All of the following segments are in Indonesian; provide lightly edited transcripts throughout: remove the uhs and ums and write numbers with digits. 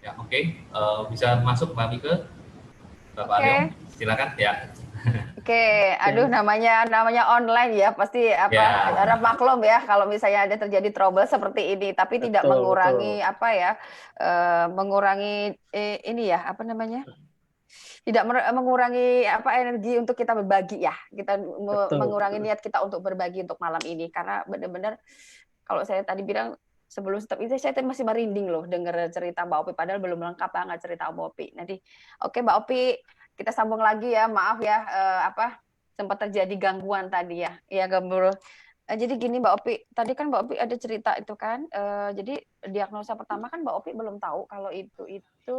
Ya, oke. Bisa masuk Mbak Mike, Bapak Aryo, Oke, silakan ya. oke. Aduh, Oke. namanya online ya, pasti apa? Ya, Harap maklum ya kalau misalnya ada terjadi trouble seperti ini, tapi tidak Betul, betul. mengurangi apa ya? Mengurangi ini ya, apa namanya? Tidak mengurangi apa energi untuk kita berbagi ya. Kita Betul, mengurangi betul. niat kita untuk berbagi untuk malam ini karena benar-benar kalau saya tadi bilang sebelum stop itu saya masih merinding loh dengar cerita Mbak Opi padahal belum lengkap banget cerita Mbak Opi. Nanti oke Mbak Opi kita sambung lagi ya. Maaf ya apa sempat terjadi gangguan tadi ya. Ya ganggu. Jadi gini Mbak Opi, tadi kan Mbak Opi ada cerita itu kan. Jadi diagnosa pertama kan Mbak Opi belum tahu kalau itu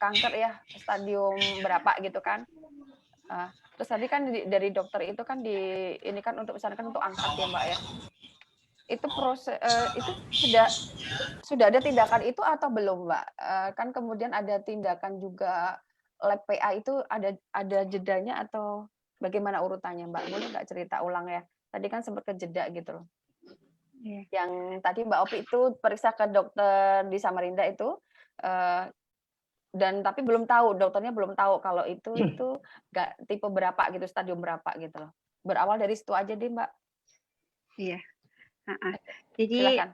kanker ya stadium berapa gitu kan. Terus tadi kan dari dokter itu kan ini kan untuk misalkan untuk angkat ya Mbak ya. Itu proses itu sudah ada tindakan itu atau belum, Mbak? Kan kemudian ada tindakan juga lab PA itu ada jedanya atau bagaimana urutannya, Mbak? Boleh nggak cerita ulang ya? Tadi kan sempat kejeda gitu loh. Iya. Yang tadi Mbak Opi itu periksa ke dokter di Samarinda itu, eee, dan tapi belum tahu, dokternya belum tahu kalau itu nggak tipe berapa gitu, stadium berapa gitu loh. Berawal dari situ aja deh, Mbak. Iya. Heeh. Jadi Silakan.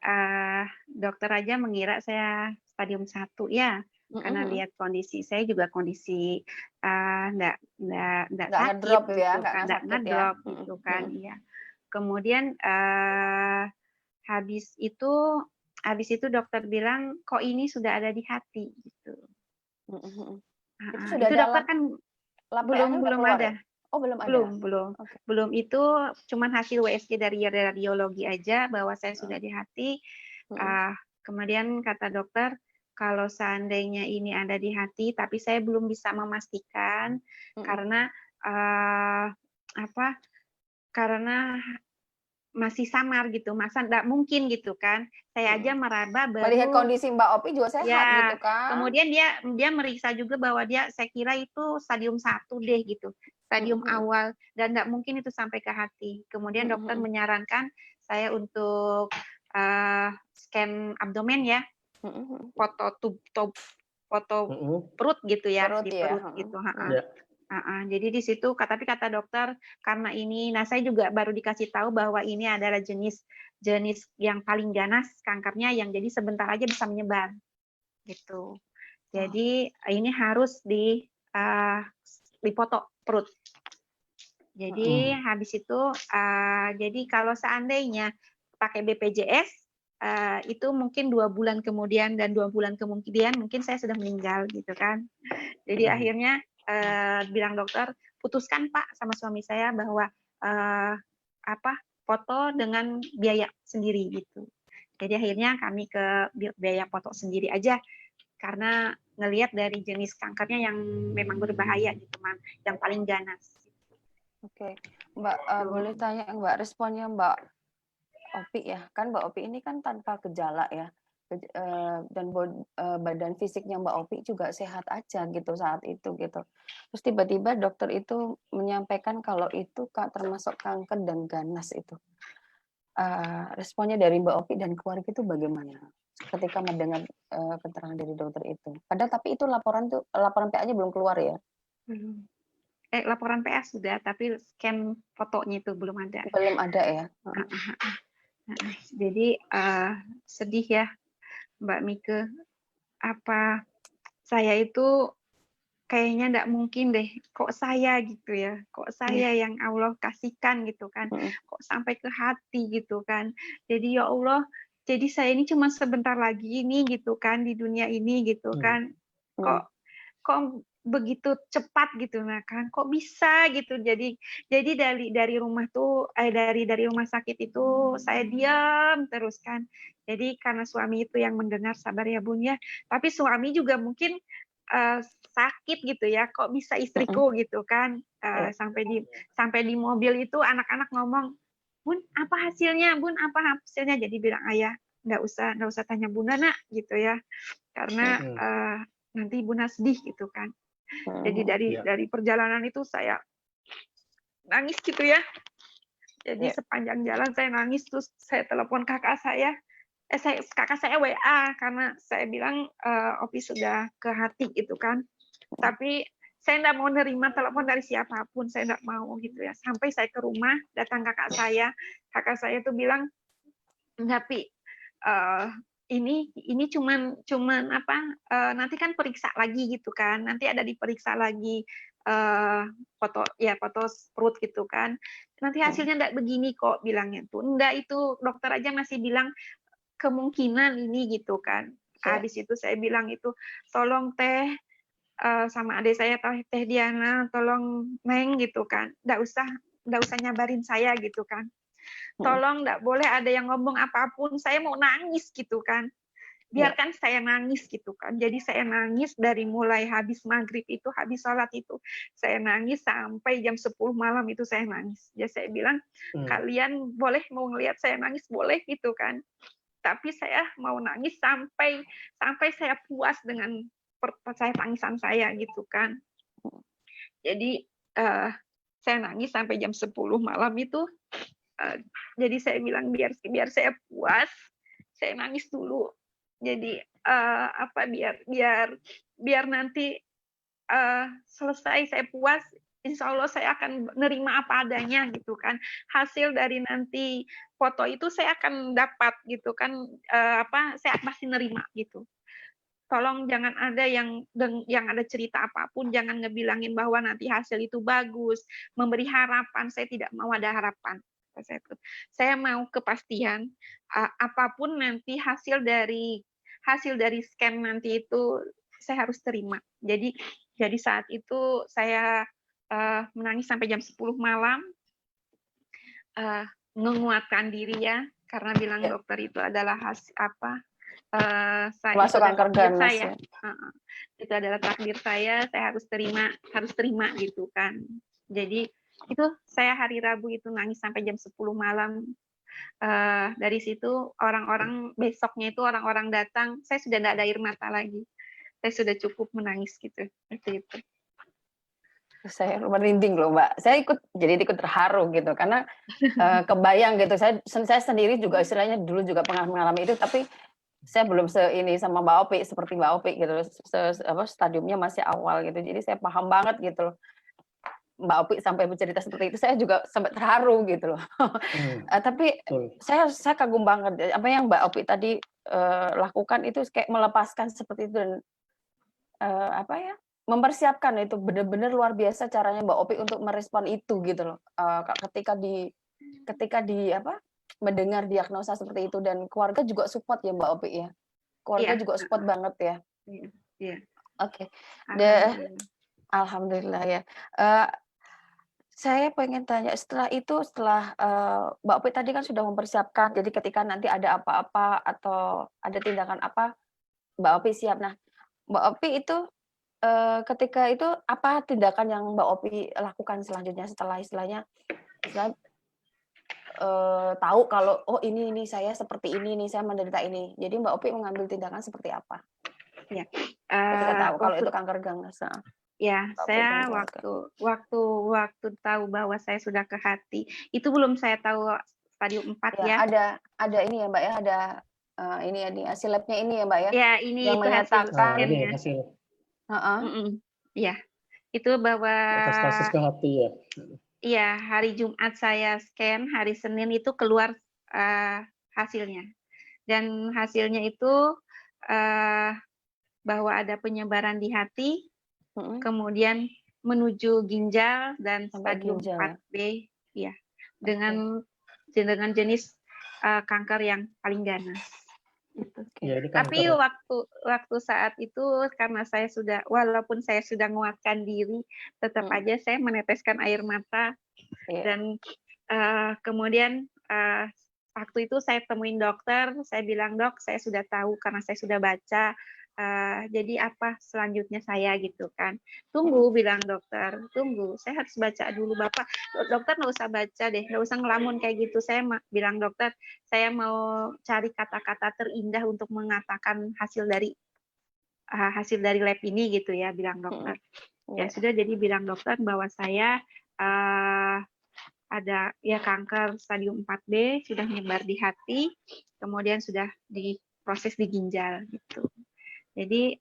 dokter aja mengira saya stadium 1 ya, Mhm karena mhm. lihat kondisi saya juga kondisi nggak Nggak sakit ngedrop ya, gitu kan, nggak nggak sakit ya? ngedrop Mhm gitu kan, mhm. iya. Kemudian habis itu habis itu dokter bilang kok ini sudah ada di hati gitu. Mhm mhm. Itu Heeh, sudah itu ada dokter kan lab PA-nya belum udah belum keluar ya? ada. Oh belum ada? Belum belum. Oke. Belum, itu cuman hasil USG dari radiologi aja bahwa saya sudah di hati. Mhm Ah, kemudian kata dokter, kalau seandainya ini ada di hati, tapi saya belum bisa memastikan mhm. karena apa? Karena masih samar gitu, masa nggak mungkin gitu kan. Saya Mhm. aja meraba Melihat baru. kondisi Mbak Opi juga sehat Ya, gitu kan? kemudian dia meriksa juga bahwa saya kira itu stadium 1 deh gitu, Mhm stadium mhm. awal dan nggak mungkin itu sampai ke hati. Kemudian Mhm dokter mhm. menyarankan saya untuk scan abdomen ya, Mhm mhm. foto foto Mm-mm. perut gitu ya, Perut di ya? perut Heeh gitu, heeh. heeh. Ya. Jadi di situ tapi kata dokter karena ini, nah saya juga baru dikasih tahu bahwa ini adalah jenis yang paling ganas kankernya yang jadi sebentar aja bisa menyebar gitu. Oh. Jadi ini harus dipoto perut. Jadi Mhm. habis itu jadi kalau seandainya pakai BPJS itu mungkin 2 bulan kemudian dan 2 bulan kemudian mungkin saya sudah meninggal gitu kan. Jadi akhirnya bilang dokter putuskan Pak sama suami saya bahwa foto dengan biaya sendiri gitu. Jadi akhirnya kami ke biaya foto sendiri aja karena ngelihat dari jenis kankernya yang memang berbahaya gitu, yang paling ganas. Oke. Mbak, boleh Gitu. tanya Mbak, responnya Mbak Opi ya? Kan Mbak Opi ini kan tanpa gejala ya, dan badan fisiknya Mbak Opi juga sehat aja gitu saat itu gitu. Terus tiba-tiba dokter itu menyampaikan kalau itu termasuk kanker dan ganas itu. Responnya dari Mbak Opi dan keluarga itu bagaimana? Ketika mendengar, keterangan dari dokter itu? Padahal tapi itu laporan PA-nya belum keluar ya? Belum. Laporan PA sudah, tapi scan fotonya itu belum ada. Belum ada ya? Jadi sedih ya Mbak Mike. Apa saya itu kayaknya nggak mungkin deh, kok saya gitu ya, kok saya Iya. yang Allah kasihkan gitu kan, Mhm kok sampai ke hati gitu kan. Jadi ya Allah, jadi saya ini cuma sebentar lagi ini gitu kan di dunia ini gitu kan, mhm. kok kok begitu cepat gitu nah kan, kok bisa gitu. Jadi dari rumah tuh dari rumah sakit itu saya diam terus kan. Jadi karena suami itu yang mendengar sabar ya Bun ya, tapi suami juga mungkin sakit gitu ya, kok bisa Mhm, istriku gitu kan. iya. Sampai di mobil itu anak-anak ngomong, Bun apa hasilnya, Bun apa hasilnya. Jadi bilang ayah nggak usah tanya Bunda nak gitu ya, karena Mhm, nanti Bunda sedih gitu kan. Jadi mhm, Ya. dari perjalanan itu saya nangis gitu ya. Jadi iya. sepanjang jalan saya nangis, terus saya telepon kakak saya. kakak saya WA karena saya bilang Opi sudah ke hati gitu kan. Tapi saya nggak mau nerima telepon dari siapapun, saya nggak mau gitu ya. Sampai saya ke rumah, datang kakak saya tuh bilang, enggak Pi, ini cuman apa? Nanti kan periksa lagi gitu kan, nanti ada diperiksa lagi foto perut gitu kan. Nanti hasilnya enggak begini kok bilangnya tuh. Enggak, itu dokter aja masih bilang kemungkinan ini gitu kan. Habis itu saya bilang itu, tolong Teh sama adik saya Teh Diana, tolong Neng gitu kan. Enggak usah nyabarin saya gitu kan. Tolong enggak boleh ada yang ngomong apapun, saya mau nangis gitu kan. Biarkan saya nangis gitu kan. Jadi saya nangis dari mulai habis maghrib itu, habis sholat itu, saya nangis sampai jam 10 malam itu saya nangis. Ya saya bilang, kalian boleh mau ngelihat saya nangis, boleh gitu kan. Tapi saya mau nangis sampai saya puas dengan saya tangisan saya gitu kan. Jadi saya nangis sampai jam 10 malam itu. Jadi saya bilang biar saya puas, saya nangis dulu. Jadi biar nanti selesai saya puas, insya Allah saya akan nerima apa adanya gitu kan. Hasil dari nanti foto itu saya akan dapat gitu kan, saya pasti nerima gitu. Tolong jangan ada yang ada cerita apapun, jangan ngebilangin bahwa nanti hasil itu bagus, memberi harapan, saya tidak mau ada harapan. Saya mau kepastian apapun nanti hasil dari scan nanti itu saya harus terima. Jadi saat itu saya menangis sampai jam 10 malam, menguatkan diri ya, karena bilang dokter itu adalah Masuk kanker ganas ya. Itu adalah takdir saya harus terima gitu kan. Jadi itu saya hari Rabu itu nangis sampai jam 10 malam. Dari situ orang-orang besoknya itu orang-orang datang, saya sudah tidak ada air mata lagi. Saya sudah cukup menangis gitu. Seperti itu. Saya merinding loh Mbak. Saya ikut terharu gitu karena kebayang gitu. Saya sendiri juga istilahnya dulu juga pernah mengalami itu, tapi saya belum ini sama Mbak Opi seperti Mbak Opi gitu. Stadiumnya masih awal gitu. Jadi saya paham banget gitu loh. Mbak Opi sampai bercerita seperti itu, saya juga sampai terharu gitu loh. Tapi saya kagum banget apa yang Mbak Opi tadi lakukan itu kayak melepaskan seperti itu dan mempersiapkan itu benar-benar luar biasa caranya Mbak Opi untuk merespon itu gitu loh. Ketika mendengar diagnosa seperti itu dan keluarga juga support ya Mbak Opi ya. Keluarga juga support banget ya. Iya. Oke. Alhamdulillah ya. Saya pengen tanya setelah Mbak Opi tadi kan sudah mempersiapkan, jadi ketika nanti ada apa-apa atau ada tindakan apa, Mbak Opi siap. Nah, Mbak Opi itu ketika itu apa tindakan yang Mbak Opi lakukan selanjutnya setelah istilahnya tahu kalau ini saya seperti ini saya menderita ini. Jadi Mbak Opi mengambil tindakan seperti apa? Ya. Ketika tahu kalau itu kanker ganas. Ya, saya waktu tahu bahwa saya sudah ke hati, itu belum saya tahu stadium 4 ya. Ada ini ya Mbak ya, ada ini hasil labnya ini ya Mbak ya. Ya, ini yang itu menyatakan hasil. Ya, itu bahwa metastasis ke hati ya. Iya, hari Jumat saya scan, hari Senin itu keluar hasilnya. Dan hasilnya itu bahwa ada penyebaran di hati, kemudian menuju ginjal dan stadium 4B, ya, dengan jenis kanker yang paling ganas. Gitu. Ya, tapi waktu saat itu karena walaupun saya sudah menguatkan diri, tetap aja saya meneteskan air mata. Dan kemudian waktu itu saya temuin dokter, saya bilang dok, saya sudah tahu karena saya sudah baca. Jadi apa selanjutnya saya gitu kan. Tunggu, bilang dokter, tunggu. Saya harus baca dulu Bapak. Dokter nggak usah baca deh, nggak usah ngelamun kayak gitu. Saya bilang dokter, saya mau cari kata-kata terindah untuk mengatakan hasil dari lab ini gitu ya, bilang dokter. Ya sudah, jadi bilang dokter bahwa saya ada ya kanker stadium 4B, sudah menyebar di hati, kemudian sudah diproses di ginjal gitu. Jadi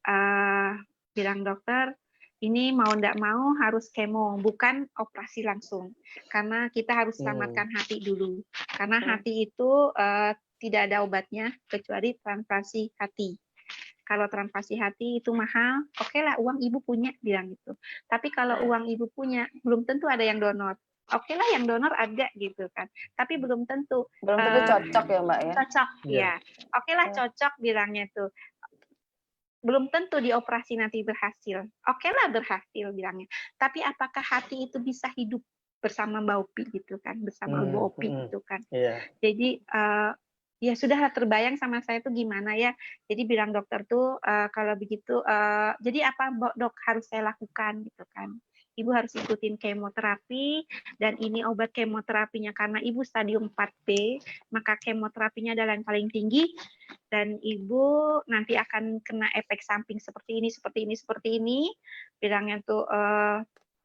bilang dokter, ini mau ndak mau harus kemo, bukan operasi langsung. Karena kita harus selamatkan hati dulu. Karena hati itu tidak ada obatnya kecuali transplantasi hati. Kalau transplantasi hati itu mahal, oke lah uang ibu punya, bilang gitu. Tapi kalau uang ibu punya, belum tentu ada yang donor. Oke lah yang donor ada gitu kan. Tapi belum tentu. Belum tentu cocok ya Mbak ya. Cocok, ya. Oke lah cocok bilangnya tuh. Belum tentu di operasi nanti berhasil. Oke lah berhasil bilangnya. Tapi apakah hati itu bisa hidup bersama Mbak Opi gitu kan, bersama Ibu Opi gitu kan. Jadi ya sudah terbayang sama saya tuh gimana ya. Jadi bilang dokter tuh kalau begitu, jadi apa dok harus saya lakukan gitu kan. Ibu harus ikutin kemoterapi, dan ini obat kemoterapinya karena ibu stadium 4B, maka kemoterapinya adalah yang paling tinggi, dan ibu nanti akan kena efek samping seperti ini, seperti ini, seperti ini. Bilangnya tuh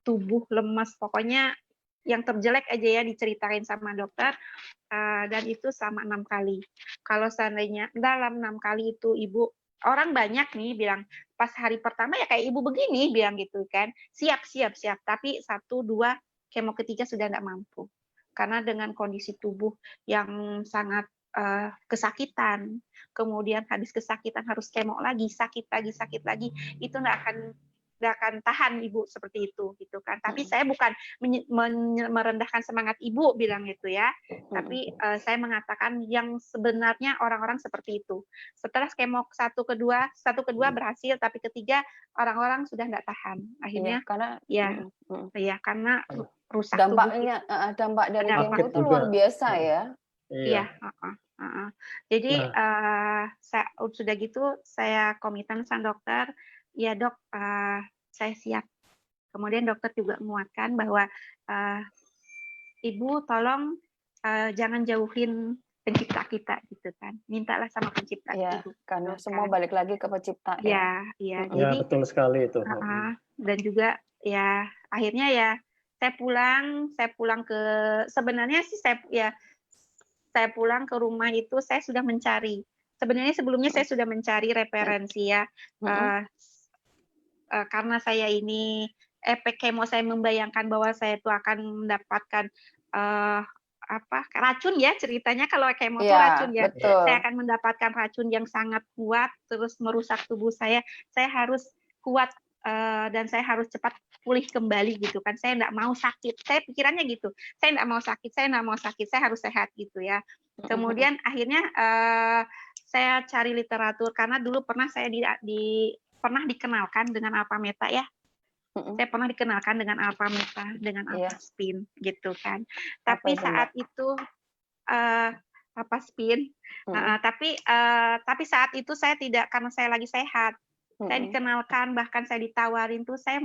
tubuh lemas, pokoknya yang terjelek aja ya diceritain sama dokter, dan itu selama 6 kali. Kalau seandainya dalam 6 kali itu ibu, orang banyak nih bilang pas hari pertama ya kayak ibu begini bilang gitu kan, siap, tapi 1, 2 kemo ketiga sudah tidak mampu karena dengan kondisi tubuh yang sangat kesakitan, kemudian habis kesakitan harus kemo lagi, sakit lagi, itu nggak akan tahan ibu seperti itu gitu kan. Tapi saya bukan merendahkan semangat ibu bilang itu ya, tapi saya mengatakan yang sebenarnya orang-orang seperti itu. Setelah kemo satu kedua berhasil, tapi ketiga orang-orang sudah nggak tahan akhirnya. Karena rusak dampaknya tubuh. Dampak dari kemo itu luar biasa ya. Iya. Jadi sudah gitu saya komitmen sama dokter, ya dok, saya siap. Kemudian dokter juga menguatkan bahwa ibu tolong jangan jauhin pencipta kita gitu kan. Mintalah sama pencipta ibu. Karena semua balik lagi ke pencipta ya. Iya. Jadi betul sekali itu. Dan juga ya akhirnya ya saya pulang ke, sebenarnya sih saya pulang ke rumah itu saya sudah mencari. Sebenarnya sebelumnya saya sudah mencari referensi ya. Karena saya ini efek kemo, saya membayangkan bahwa saya itu akan mendapatkan racun ya ceritanya, kalau kemo itu racun ya. Betul. Saya akan mendapatkan racun yang sangat kuat terus merusak tubuh saya. Saya harus kuat dan saya harus cepat pulih kembali gitu kan. Saya enggak mau sakit. Saya pikirannya gitu. Saya enggak mau sakit, saya harus sehat gitu ya. Kemudian akhirnya saya cari literatur karena dulu pernah saya pernah dikenalkan dengan Alpameta ya. Saya pernah dikenalkan dengan Alpameta, dengan Alphaspin gitu kan. Tapi saat itu Alphaspin, tapi saat itu saya tidak, karena saya lagi sehat. Saya dikenalkan, bahkan saya ditawarin tuh, saya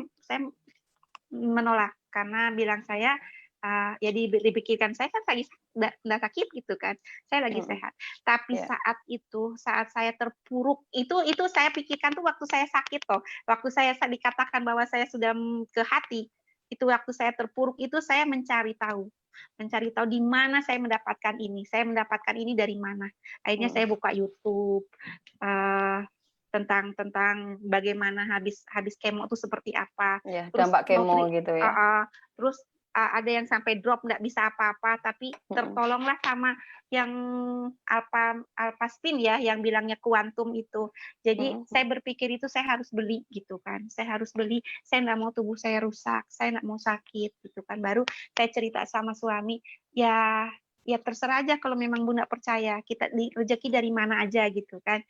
menolak karena bilang saya ya dipikirkan saya kan lagi nggak sakit gitu kan, saya lagi sehat. Tapi saat saya terpuruk itu saya pikirkan tuh waktu saya sakit toh, waktu saya dikatakan bahwa saya sudah ke hati, itu waktu saya terpuruk itu saya mencari tahu di mana saya mendapatkan ini. Saya mendapatkan ini dari mana? Akhirnya saya buka YouTube tentang bagaimana habis kemo itu seperti apa. Terus dampak kemo gitu ya. Terus ada yang sampai drop nggak bisa apa-apa, tapi tertolonglah sama yang Alphaspin ya, yang bilangnya kuantum itu. Jadi saya berpikir itu saya harus beli gitu kan. Saya harus beli. Saya nggak mau tubuh saya rusak. Saya nggak mau sakit gitu kan. Baru saya cerita sama suami, ya terserah aja kalau memang Bunda percaya, kita rezeki dari mana aja gitu kan.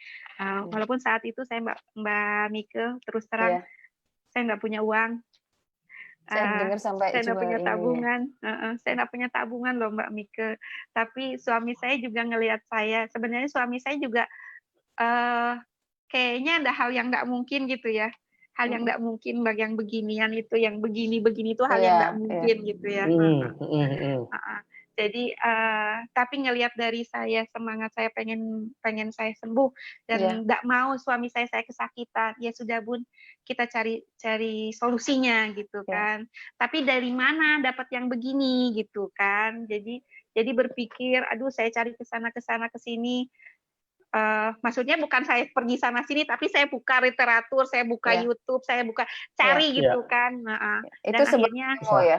Walaupun saat itu saya Mbak Mike terus terang saya nggak punya uang. Saya dengar sampai saya nggak punya tabungan. Saya nggak punya tabungan loh Mbak Mike. Tapi suami saya juga ngelihat saya. Sebenarnya suami saya juga kayaknya ada hal yang nggak mungkin gitu ya. Hal yang nggak mungkin bagi yang beginian itu, yang begini itu hal yang nggak mungkin gitu ya. Jadi tapi ngelihat dari saya semangat saya pengen saya sembuh dan Iya. nggak mau suami saya kesakitan, ya sudah Bun, kita cari solusinya gitu Iya. kan. Tapi dari mana dapat yang begini gitu kan. Jadi berpikir, aduh saya cari ke sana ke sini. Maksudnya bukan saya pergi sana sini, tapi saya buka literatur, saya buka Iya. YouTube, saya buka Iya. cari Iya. gitu kan. Itu Dan sebelum akhirnya kemo ya?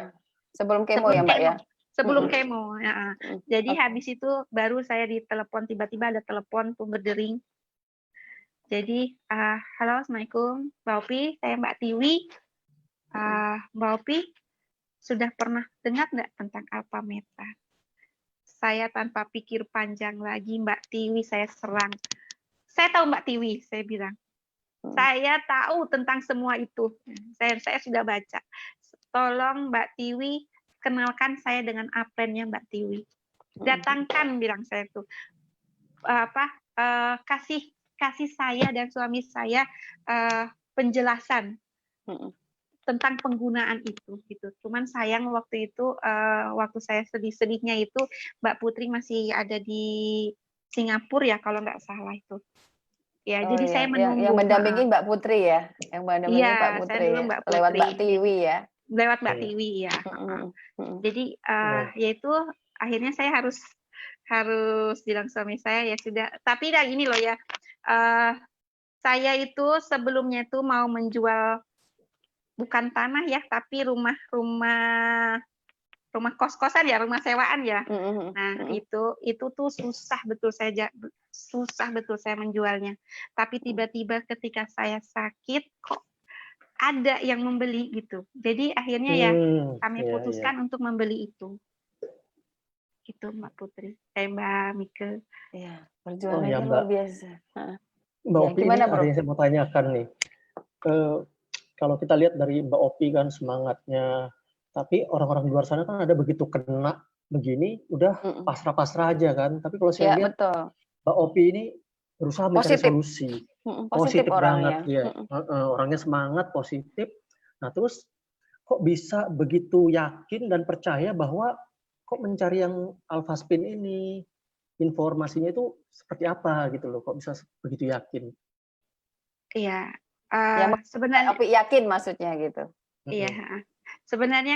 Sebelum kemo ya, Mbak ya? sebelum Mm-mm. kemo. Mm. Jadi Oke. habis itu baru saya ditelepon, tiba-tiba ada telepon tuh berdering. Jadi halo, assalamualaikum, Mbak Opi, saya Mbak Tiwi. Mbak Opi sudah pernah dengar nggak tentang alpha meta? Saya tanpa pikir panjang lagi, Mbak Tiwi, saya serang. Saya tahu Mbak Tiwi, saya bilang. Saya tahu tentang semua itu. Saya sudah baca. Tolong Mbak Tiwi kenalkan saya dengan aprennya Mbak Tiwi. Datangkan, bilang saya tuh. Kasih saya dan suami saya penjelasan tentang penggunaan itu gitu. Cuman sayang waktu itu waktu saya sedih-sedihnya itu Mbak Putri masih ada di Singapura ya kalau nggak salah itu. Ya, jadi iya. saya menunggu. Yang mendampingi Mbak Putri ya? Yang mendampingi Iya, Mbak saya Putri dulu ya? Mbak Lewat Putri. Mbak Tiwi ya? Lewat Mbak Tiwi ya. Jadi yaitu akhirnya saya harus bilang suami saya ya sudah. Tapi dah gini loh ya, saya itu sebelumnya itu mau menjual bukan tanah ya, tapi rumah kos-kosan ya, rumah sewaan ya. Nah, itu tuh susah betul saya menjualnya. Tapi tiba-tiba ketika saya sakit kok ada yang membeli gitu. Jadi akhirnya ya kami putuskan untuk membeli itu. Gitu Mbak Putri. Mbak Mike. Iya, perjuangannya luar biasa. Mbak Opi, gimana, ini Bro? ada yang saya mau tanyakan nih. Kalau kita lihat dari Mbak Opi kan semangatnya, tapi orang-orang di luar sana kan ada begitu kena begini, udah pasrah-pasrah aja kan. Tapi kalau saya lihat betul. Mbak Opi ini berusaha mencari solusi. Positif orangnya. banget ya. Orangnya semangat, positif. Nah terus kok bisa begitu yakin dan percaya bahwa kok mencari yang alpha spin ini, informasinya itu seperti apa gitu loh, kok bisa begitu yakin? Iya, sebenarnya Opi yakin maksudnya gitu. Iya, sebenarnya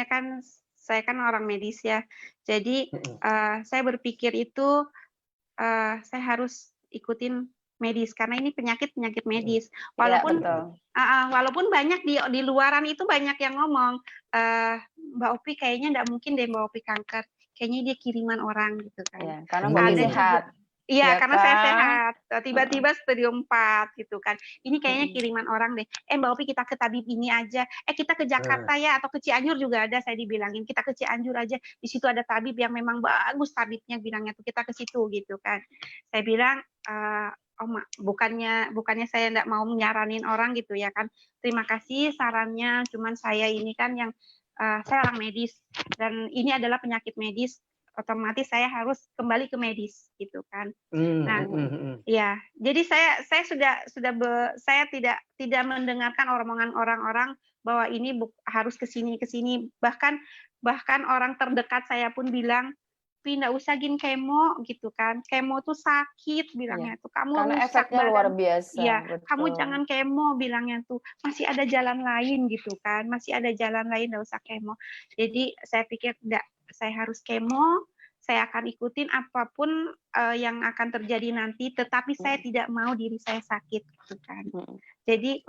kan saya kan orang medis ya, jadi saya berpikir itu saya harus ikutin medis karena ini penyakit medis. Walaupun walaupun banyak di luaran itu banyak yang ngomong Mbak Opi kayaknya nggak mungkin deh Mbak Opi kanker, kayaknya dia kiriman orang gitu kan. Ya, karena Mbak Opi sehat. Iya, karena saya sehat. Tiba-tiba stadium 4 gitu kan. Ini kayaknya kiriman orang deh. Mbak Opi kita ke tabib ini aja. Kita ke Jakarta ya atau ke Cianjur juga ada, saya dibilangin. Kita ke Cianjur aja. Di situ ada tabib yang memang bagus tabibnya bilangnya tuh kita ke situ gitu kan. Saya bilang bukannya saya enggak mau nyaranin orang gitu ya kan. Terima kasih sarannya, cuman saya ini kan yang saya orang medis dan ini adalah penyakit medis. Otomatis saya harus kembali ke medis gitu kan. Nah, ya, jadi saya tidak mendengarkan omongan orang-orang bahwa ini harus ke sini. Bahkan orang terdekat saya pun bilang, "Pi, nggak usah gin kemo gitu kan. Kemo tuh sakit," bilangnya tuh. "Kamu karena rusak efeknya badan. luar biasa." Iya, betul. "Kamu jangan kemo," bilangnya tuh. "Masih ada jalan lain," gitu kan. "Masih ada jalan lain, nggak usah kemo." Jadi saya pikir enggak, saya harus kemo, saya akan ikutin apapun yang akan terjadi nanti, tetapi saya tidak mau diri saya sakit gitu kan. Jadi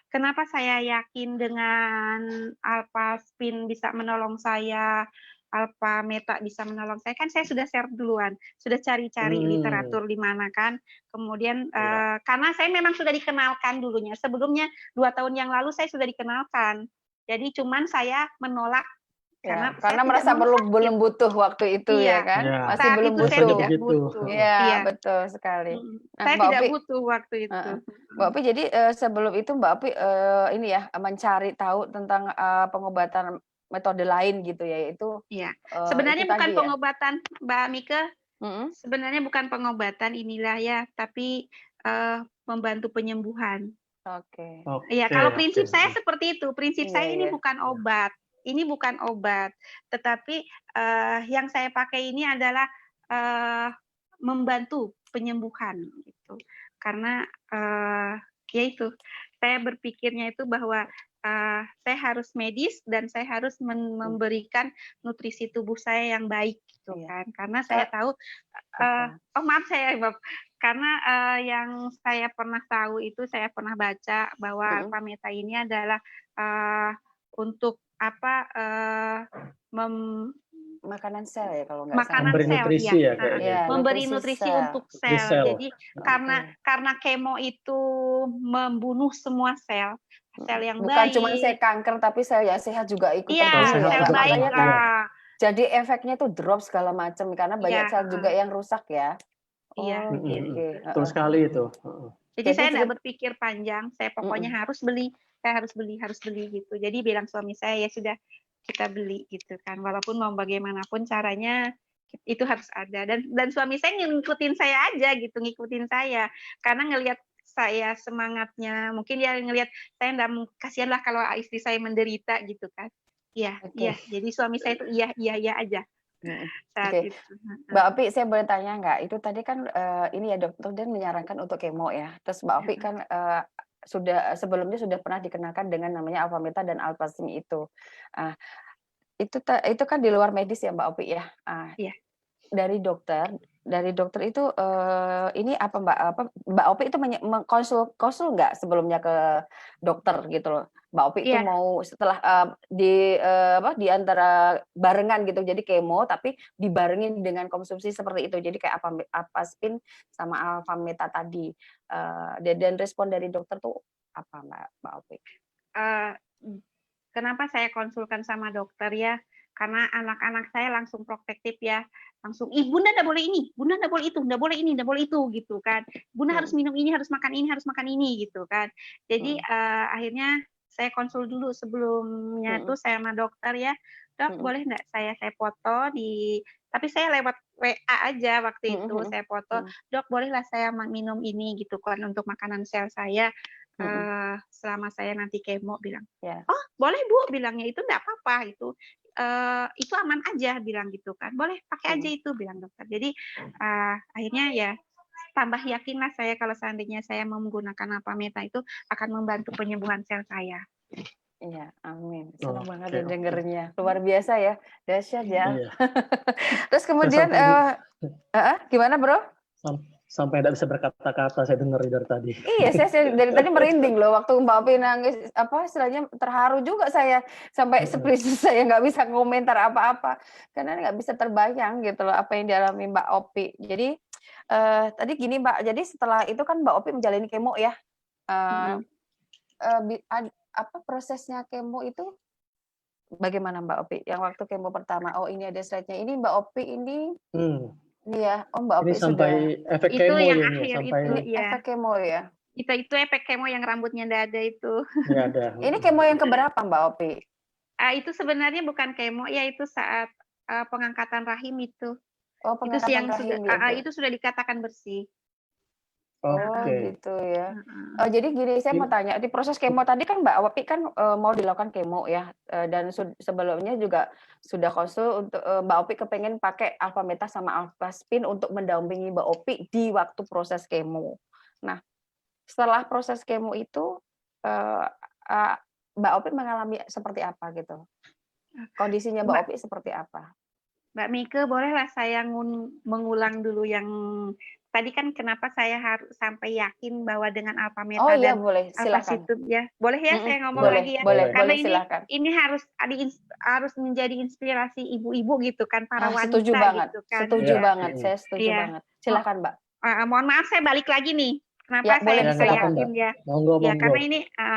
kenapa saya yakin dengan alpha spin bisa menolong saya, alpha meta bisa menolong saya, kan saya sudah share duluan, sudah cari-cari literatur di mana kan, kemudian karena saya memang sudah dikenalkan dulunya, sebelumnya 2 tahun yang lalu saya sudah dikenalkan, jadi cuman saya menolak karena merasa belum butuh waktu itu ya kan, masih saat belum itu butuh. saya tidak butuh. Iya, betul sekali. Saya tidak butuh waktu itu. Mbak Opi, jadi sebelum itu Mbak Opi ini ya mencari tahu tentang pengobatan metode lain gitu ya, yaitu sebenarnya bukan pengobatan Mbak Mika, sebenarnya bukan pengobatan inilah ya, tapi membantu penyembuhan. Iya, kalau prinsip saya seperti itu, prinsip saya ini bukan obat. ini bukan obat, tetapi yang saya pakai ini adalah membantu penyembuhan gitu. Karena ya itu, saya berpikirnya itu bahwa saya harus medis dan saya harus memberikan nutrisi tubuh saya yang baik gitu Iya. kan. Karena saya tahu oh maaf saya Bob. Karena yang saya pernah tahu itu saya pernah baca bahwa alpha meta ini adalah untuk apa makanan sel ya kalau nggak salah. makanan Memberi sel nutrisi ya. ya kayak Iya, gitu. Memberi nutrisi nutrisi sel. untuk Di sel. sel. Jadi karena kemo itu membunuh semua sel yang Bukan baik. cuma sel kanker tapi sel yang sehat juga ikut Iya, terbunuh sehat ya. sel juga baik Makanya kan lah. jadi efeknya tuh drop segala macam karena banyak Iya, sel juga yang rusak ya. Iya, Oh, gitu. Betul sekali itu. Jadi saya Jadi nggak berpikir panjang, saya pokoknya harus beli gitu. Jadi bilang suami saya ya sudah kita beli gitu kan. Walaupun mau bagaimanapun caranya itu harus ada. Dan suami saya ngikutin saya aja gitu, ngikutin saya. Karena ngelihat saya semangatnya, mungkin dia ngelihat saya enggak kasihan lah kalau istri saya menderita gitu kan. Iya, iya. Jadi suami saya itu iya aja. Saat Oke. itu. Mbak Opi, saya boleh tanya nggak? Itu tadi kan ini ya dokter dan menyarankan untuk kemo ya. Terus Mbak Opi kan sebelumnya sudah pernah dikenalkan dengan namanya alpha-meta dan alpha-sim itu. Itu kan di luar medis ya Mbak Opi ya. Iya. Dari dokter itu ini apa Mbak Opi itu konsul nggak sebelumnya ke dokter gitu loh. Mbak Opi itu mau setelah di antara barengan gitu, jadi kemo tapi dibarengin dengan konsumsi seperti itu, jadi kayak Alpha-Spin sama alpha-meta tadi, dan respon dari dokter tuh apa Mbak Opi? Kenapa saya konsulkan sama dokter ya? Karena anak-anak saya langsung protektif ya, langsung, bunda nggak boleh ini, bunda nggak boleh itu, nggak boleh ini, nggak boleh itu gitu kan. Bunda harus minum ini, harus makan ini gitu kan. Jadi akhirnya saya konsul dulu sebelumnya tuh saya sama dokter ya, dok boleh nggak saya foto tapi saya lewat WA aja waktu itu saya foto, dok bolehlah saya minum ini gitu kan untuk makanan sel saya. Selama saya nanti kemo bilang, oh boleh Bu, bilangnya itu enggak apa-apa itu aman aja bilang gitu kan, boleh pakai aja itu bilang dokter. Jadi akhirnya ya tambah yakinlah saya kalau seandainya saya mau menggunakan alpha-meta itu akan membantu penyembuhan sel saya. Iya, amin. Senang banget dengernya, luar biasa ya, dahsyat ya. Terus kemudian gimana Bro? Sampai tidak bisa berkata-kata saya dengar dari tadi. Iya, saya dari tadi merinding loh waktu Mbak Opi nangis, istilahnya terharu juga saya sampai seperti saya nggak bisa komentar apa-apa karena nggak bisa terbayang gitu loh apa yang dialami Mbak Opi. Jadi tadi gini Mbak, jadi setelah itu kan Mbak Opi menjalani kemo ya. Apa prosesnya kemo itu? Bagaimana Mbak Opi? Yang waktu kemo pertama, ini ada slide-nya. Ini Mbak Opi ini. Iya, Mbak Opi ini sampai sudah. Efek itu kemo yang ya, akhir sampai itu ya. Efek kemo ya. Itu efek kemo yang rambutnya nggak ada itu. Nggak ada. Ini kemo yang keberapa Mbak Opi? Itu sebenarnya bukan kemo ya, itu saat pengangkatan rahim itu. Oh, pengangkatan rahim itu sudah dikatakan bersih. Gitu ya. Jadi gini, saya mau tanya, di proses kemo tadi kan Mbak Opi kan mau dilakukan kemo ya, dan sebelumnya juga sudah konsul untuk Mbak Opi kepengen pakai alpha-meta sama alpha-spin untuk mendampingi Mbak Opi di waktu proses kemo. Nah, setelah proses kemo itu Mbak Opi mengalami seperti apa gitu? Kondisinya Mbak Opi seperti apa? Mbak Mike, bolehlah saya mengulang dulu yang tadi kan kenapa saya harus sampai yakin bahwa dengan alpha-meta dan boleh, silakan. ya. Boleh ya saya ngomong lagi ya. Boleh, karena silakan. ini harus menjadi inspirasi ibu-ibu gitu kan, para wanita setuju banget, gitu kan. Setuju banget, saya setuju banget. Silakan Mbak. Mohon maaf saya balik lagi nih. Kenapa saya bisa yakin ya? Monggo.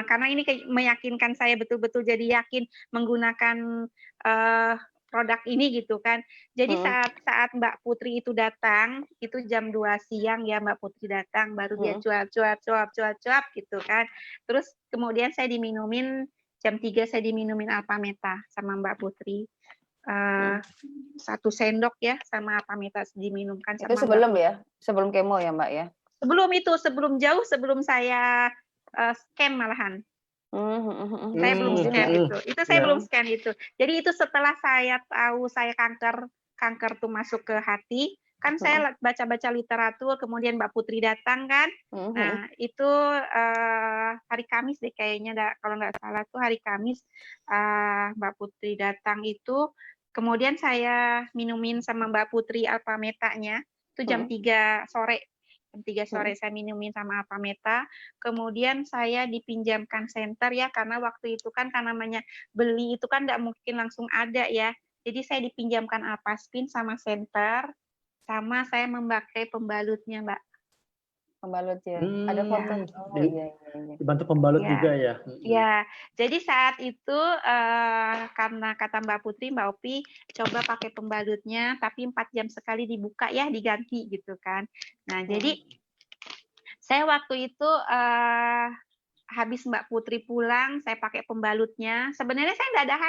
Karena ini meyakinkan saya betul-betul jadi yakin menggunakan produk ini gitu kan. Jadi saat Mbak Putri itu datang, itu jam 2 siang ya Mbak Putri datang, baru dia cuap gitu kan. Terus kemudian saya diminumin, jam 3 saya diminumin alpha-meta sama Mbak Putri. 1 sendok ya sama alpha-meta diminumkan sama itu sebelum Mbak ya? Sebelum kemo ya Mbak ya? Sebelum saya scam malahan. Saya belum scan itu. Itu saya Ya. belum scan itu. Jadi itu setelah saya tahu saya kanker tuh masuk ke hati, kan saya baca-baca literatur, kemudian Mbak Putri datang kan. Nah, itu hari Kamis deh kayaknya, kalau nggak salah tuh hari Kamis Mbak Putri datang itu. Kemudian saya minumin sama Mbak Putri Alpameta-nya, itu jam 3 sore. Jam 3 sore saya minumin sama Alpameta. Kemudian saya dipinjamkan senter ya, karena waktu itu kan karena namanya beli itu kan nggak mungkin langsung ada ya. Jadi saya dipinjamkan Alpaspin sama senter, sama saya memakai pembalutnya, Mbak. Pembalut ya. Ada foto. Oh, iya. Dibantu pembalut Ya. juga ya. Ya, jadi saat itu karena kata Mbak Putri, Mbak Opi, coba pakai pembalutnya, tapi 4 jam sekali dibuka ya, diganti gitu kan. Nah, jadi saya waktu itu habis Mbak Putri pulang, saya pakai pembalutnya. Sebenarnya saya nggak ada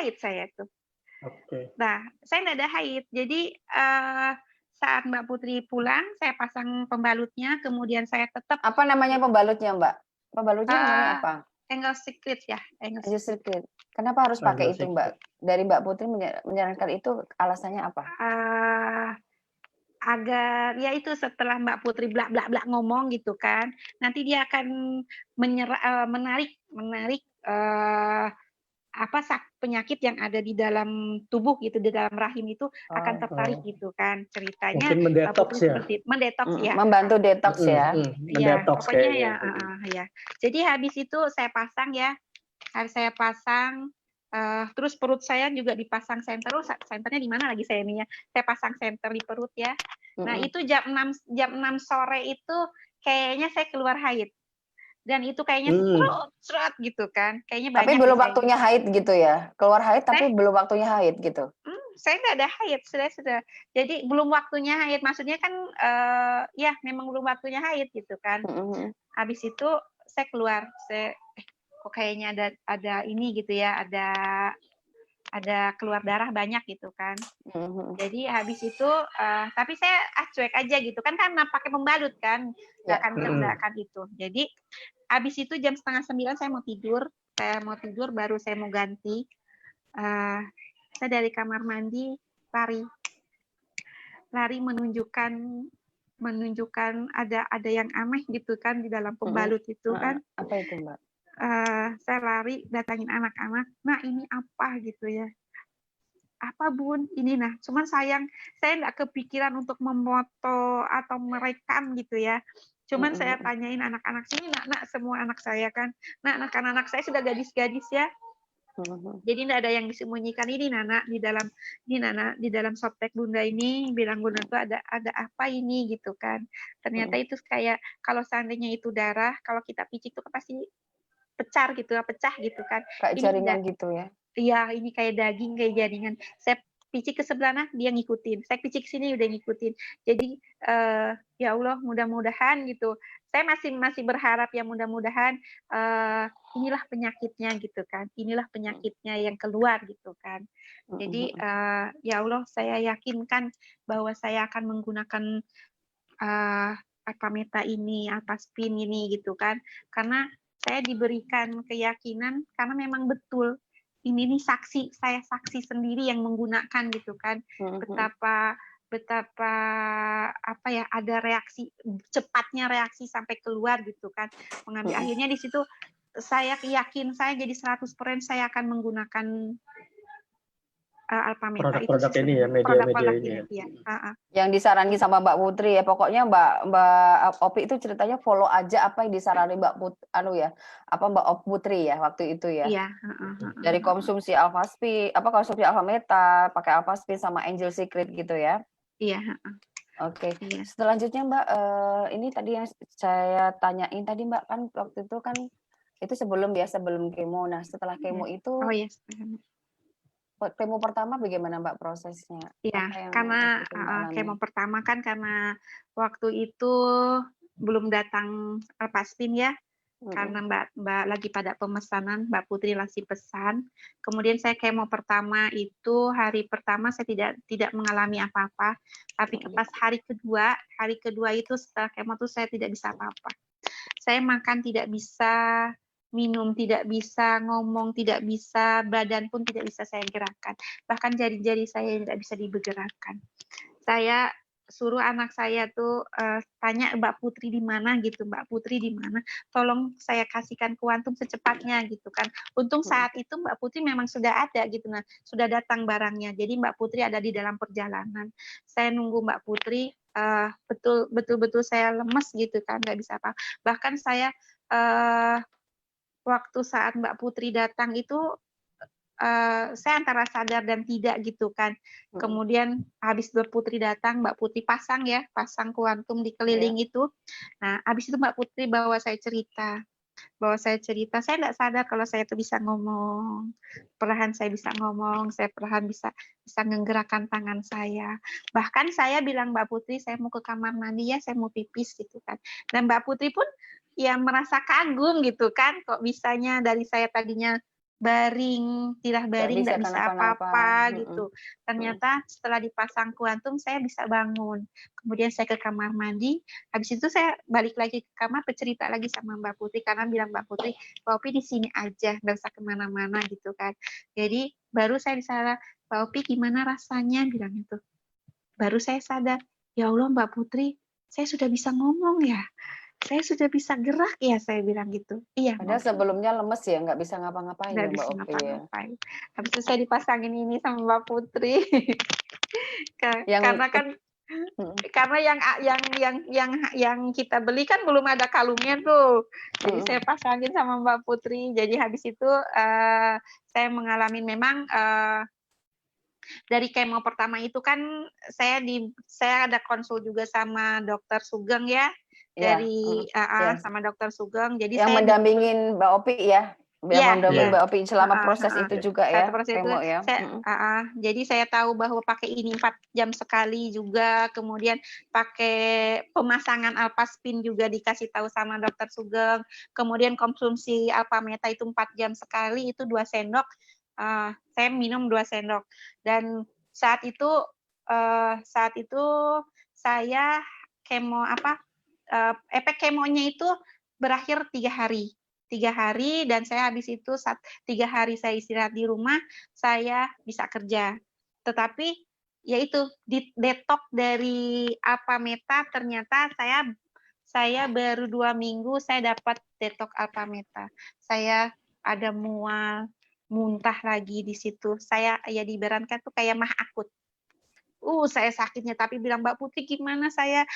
haid saya tuh. Oke. Nah, saya nggak ada haid. Jadi saat Mbak Putri pulang, saya pasang pembalutnya, kemudian saya tetap. Apa namanya pembalutnya, Mbak? Pembalutnya namanya apa? Angel Secret ya. Angel Secret. Kenapa harus pakai itu, Mbak? Dari Mbak Putri menyarankan itu, alasannya apa? Agar ya itu setelah Mbak Putri blak ngomong gitu kan, nanti dia akan menarik penyakit yang ada di dalam tubuh gitu, di dalam rahim itu akan tertarik gitu kan ceritanya. Mungkin mendetoks ya. Mendetoks ya. Membantu detoks ya. Iya, pokoknya ya. Jadi habis itu saya pasang ya. Saya pasang terus perut saya juga dipasang senter. Senternya di mana lagi saya ininya? Saya pasang senter di perut ya. Nah, itu jam 6 sore itu kayaknya saya keluar haid. Dan itu kayaknya serut gitu kan. Kayaknya banyak. Tapi belum waktunya haid gitu ya. Keluar haid tapi belum waktunya haid gitu. Saya nggak ada haid, sudah. Jadi belum waktunya haid. Maksudnya kan ya memang belum waktunya haid gitu kan. Habis itu saya keluar. Kok kayaknya ada ini gitu ya, ada keluar darah banyak gitu kan. Jadi habis itu tapi saya cuek aja gitu kan, karena pakai pembalut kan, nggak akan itu. Jadi habis itu jam 8:30 saya mau tidur baru saya mau ganti. Saya dari kamar mandi lari menunjukkan ada yang aneh gitu kan di dalam pembalut itu kan. Apa itu, Mbak? Saya lari datangin anak-anak, nah ini apa gitu ya, apa Bun ini, nah cuman sayang saya nggak kepikiran untuk memoto atau merekam gitu ya, cuman saya tanyain anak-anak sini, nak semua anak saya kan, nah anak-anak saya sudah gadis-gadis ya, jadi nggak ada yang disembunyikan. Ini Nana di dalam softtek Bunda ini, bilang Bunda tuh ada apa ini gitu kan, ternyata itu kayak kalau seandainya itu darah, kalau kita picik tuh pasti pecah gitu kan. Kayak ini jaringan gitu ya. Iya, ini kayak daging, kayak jaringan. Saya picik ke sebelah, nah dia ngikutin. Saya picik sini udah ngikutin. Jadi ya Allah, mudah-mudahan gitu. Saya masih berharap ya mudah-mudahan inilah penyakitnya gitu kan. Inilah penyakitnya yang keluar gitu kan. Jadi ya Allah, saya yakinkan bahwa saya akan menggunakan Alpameta ini, Alpaspin ini gitu kan. Karena saya diberikan keyakinan karena memang betul ini nih saya saksi sendiri yang menggunakan gitu kan, betapa apa ya, ada cepatnya reaksi sampai keluar gitu kan, mengambil akhirnya di situ saya yakin saya jadi 100% saya akan menggunakan Alpameta produk itu ini ya, media-media ini ya. Yang disarankan sama Mbak Putri ya, pokoknya Mbak Opi itu ceritanya follow aja apa yang disarani Mbak Putri ya waktu itu ya. Iya. Dari konsumsi konsumsi Alpameta, pakai Alpaspin sama Angel Secret gitu ya. Iya. Oke. Selanjutnya Mbak, ini tadi yang saya tanyain tadi Mbak, kan waktu itu kan itu sebelum kemo. Nah setelah kemo itu. Oh iya. Kemo pertama bagaimana Mbak prosesnya? Iya, karena kemo pertama kan karena waktu itu belum datang Alpaspin ya, karena Mbak lagi pada pemesanan, Mbak Putri lagi pesan. Kemudian saya kemo pertama itu hari pertama saya tidak mengalami apa-apa, tapi pas hari kedua itu setelah kemo tuh saya tidak bisa apa-apa. Saya makan tidak bisa, minum tidak bisa, ngomong tidak bisa, badan pun tidak bisa saya gerakkan. Bahkan jari-jari saya tidak bisa digerakkan. Saya suruh anak saya tuh tanya Mbak Putri di mana gitu, Mbak Putri di mana, tolong saya kasihkan kuantum secepatnya gitu kan. Untung saat itu Mbak Putri memang sudah ada gitu, nah sudah datang barangnya. Jadi Mbak Putri ada di dalam perjalanan. Saya nunggu Mbak Putri, betul-betul saya lemes gitu kan, nggak bisa apa. Bahkan saya waktu saat Mbak Putri datang itu saya antara sadar dan tidak gitu kan. Kemudian habis Mbak Putri datang, Mbak Putri pasang kuantum di keliling itu. Nah, habis itu Mbak Putri bawa saya cerita. Saya nggak sadar kalau saya itu bisa ngomong. Perlahan saya bisa ngomong, saya perlahan bisa menggerakkan tangan saya. Bahkan saya bilang Mbak Putri, saya mau ke kamar mandi ya, saya mau pipis gitu kan. Dan Mbak Putri pun ya merasa kagum gitu kan, kok bisanya dari saya tadinya baring, tidak baring, nggak bisa apa-apa gitu. Ternyata setelah dipasang kuantum, saya bisa bangun. Kemudian saya ke kamar mandi, habis itu saya balik lagi ke kamar, bercerita lagi sama Mbak Putri, karena bilang Mbak Putri, Mbak Opi di sini aja, nggak usah kemana-mana gitu kan. Jadi baru saya disadar, Mbak Opi gimana rasanya, bilang itu. Baru saya sadar, ya Allah Mbak Putri, saya sudah bisa ngomong ya. Saya sudah bisa gerak ya, saya bilang gitu. Iya. Padahal sebelumnya lemes ya, nggak bisa ngapa-ngapain ya Mbak Opi ya. Habis itu saya dipasangin ini sama Mbak Putri. Karena kan yang kita beli kan belum ada kalungnya tuh. Jadi saya pasangin sama Mbak Putri. Jadi habis itu saya mengalami memang dari kemo pertama itu kan saya ada konsul juga sama Dokter Sugeng ya. Sama Dokter Sugeng. Jadi yang saya mendampingin Mbak Opi ya. Yang mendampingin Mbak Opi selama proses itu juga ya. Kemo ya. Jadi saya tahu bahwa pakai ini 4 jam sekali juga, kemudian pakai pemasangan Alpaspin juga dikasih tahu sama Dokter Sugeng, kemudian konsumsi Alpameta itu 4 jam sekali, itu 2 sendok. Saya minum 2 sendok. Dan saat itu saya kemo efek kemonya itu berakhir 3 hari. 3 hari dan saya habis itu 3 hari saya istirahat di rumah, saya bisa kerja. Tetapi yaitu di detox dari Alpameta, ternyata saya baru 2 minggu saya dapat detox Alpameta. Saya ada mual, muntah lagi di situ. Saya ya diibaratkan tuh kayak mah akut. Saya sakitnya, tapi bilang Mbak Putri gimana saya?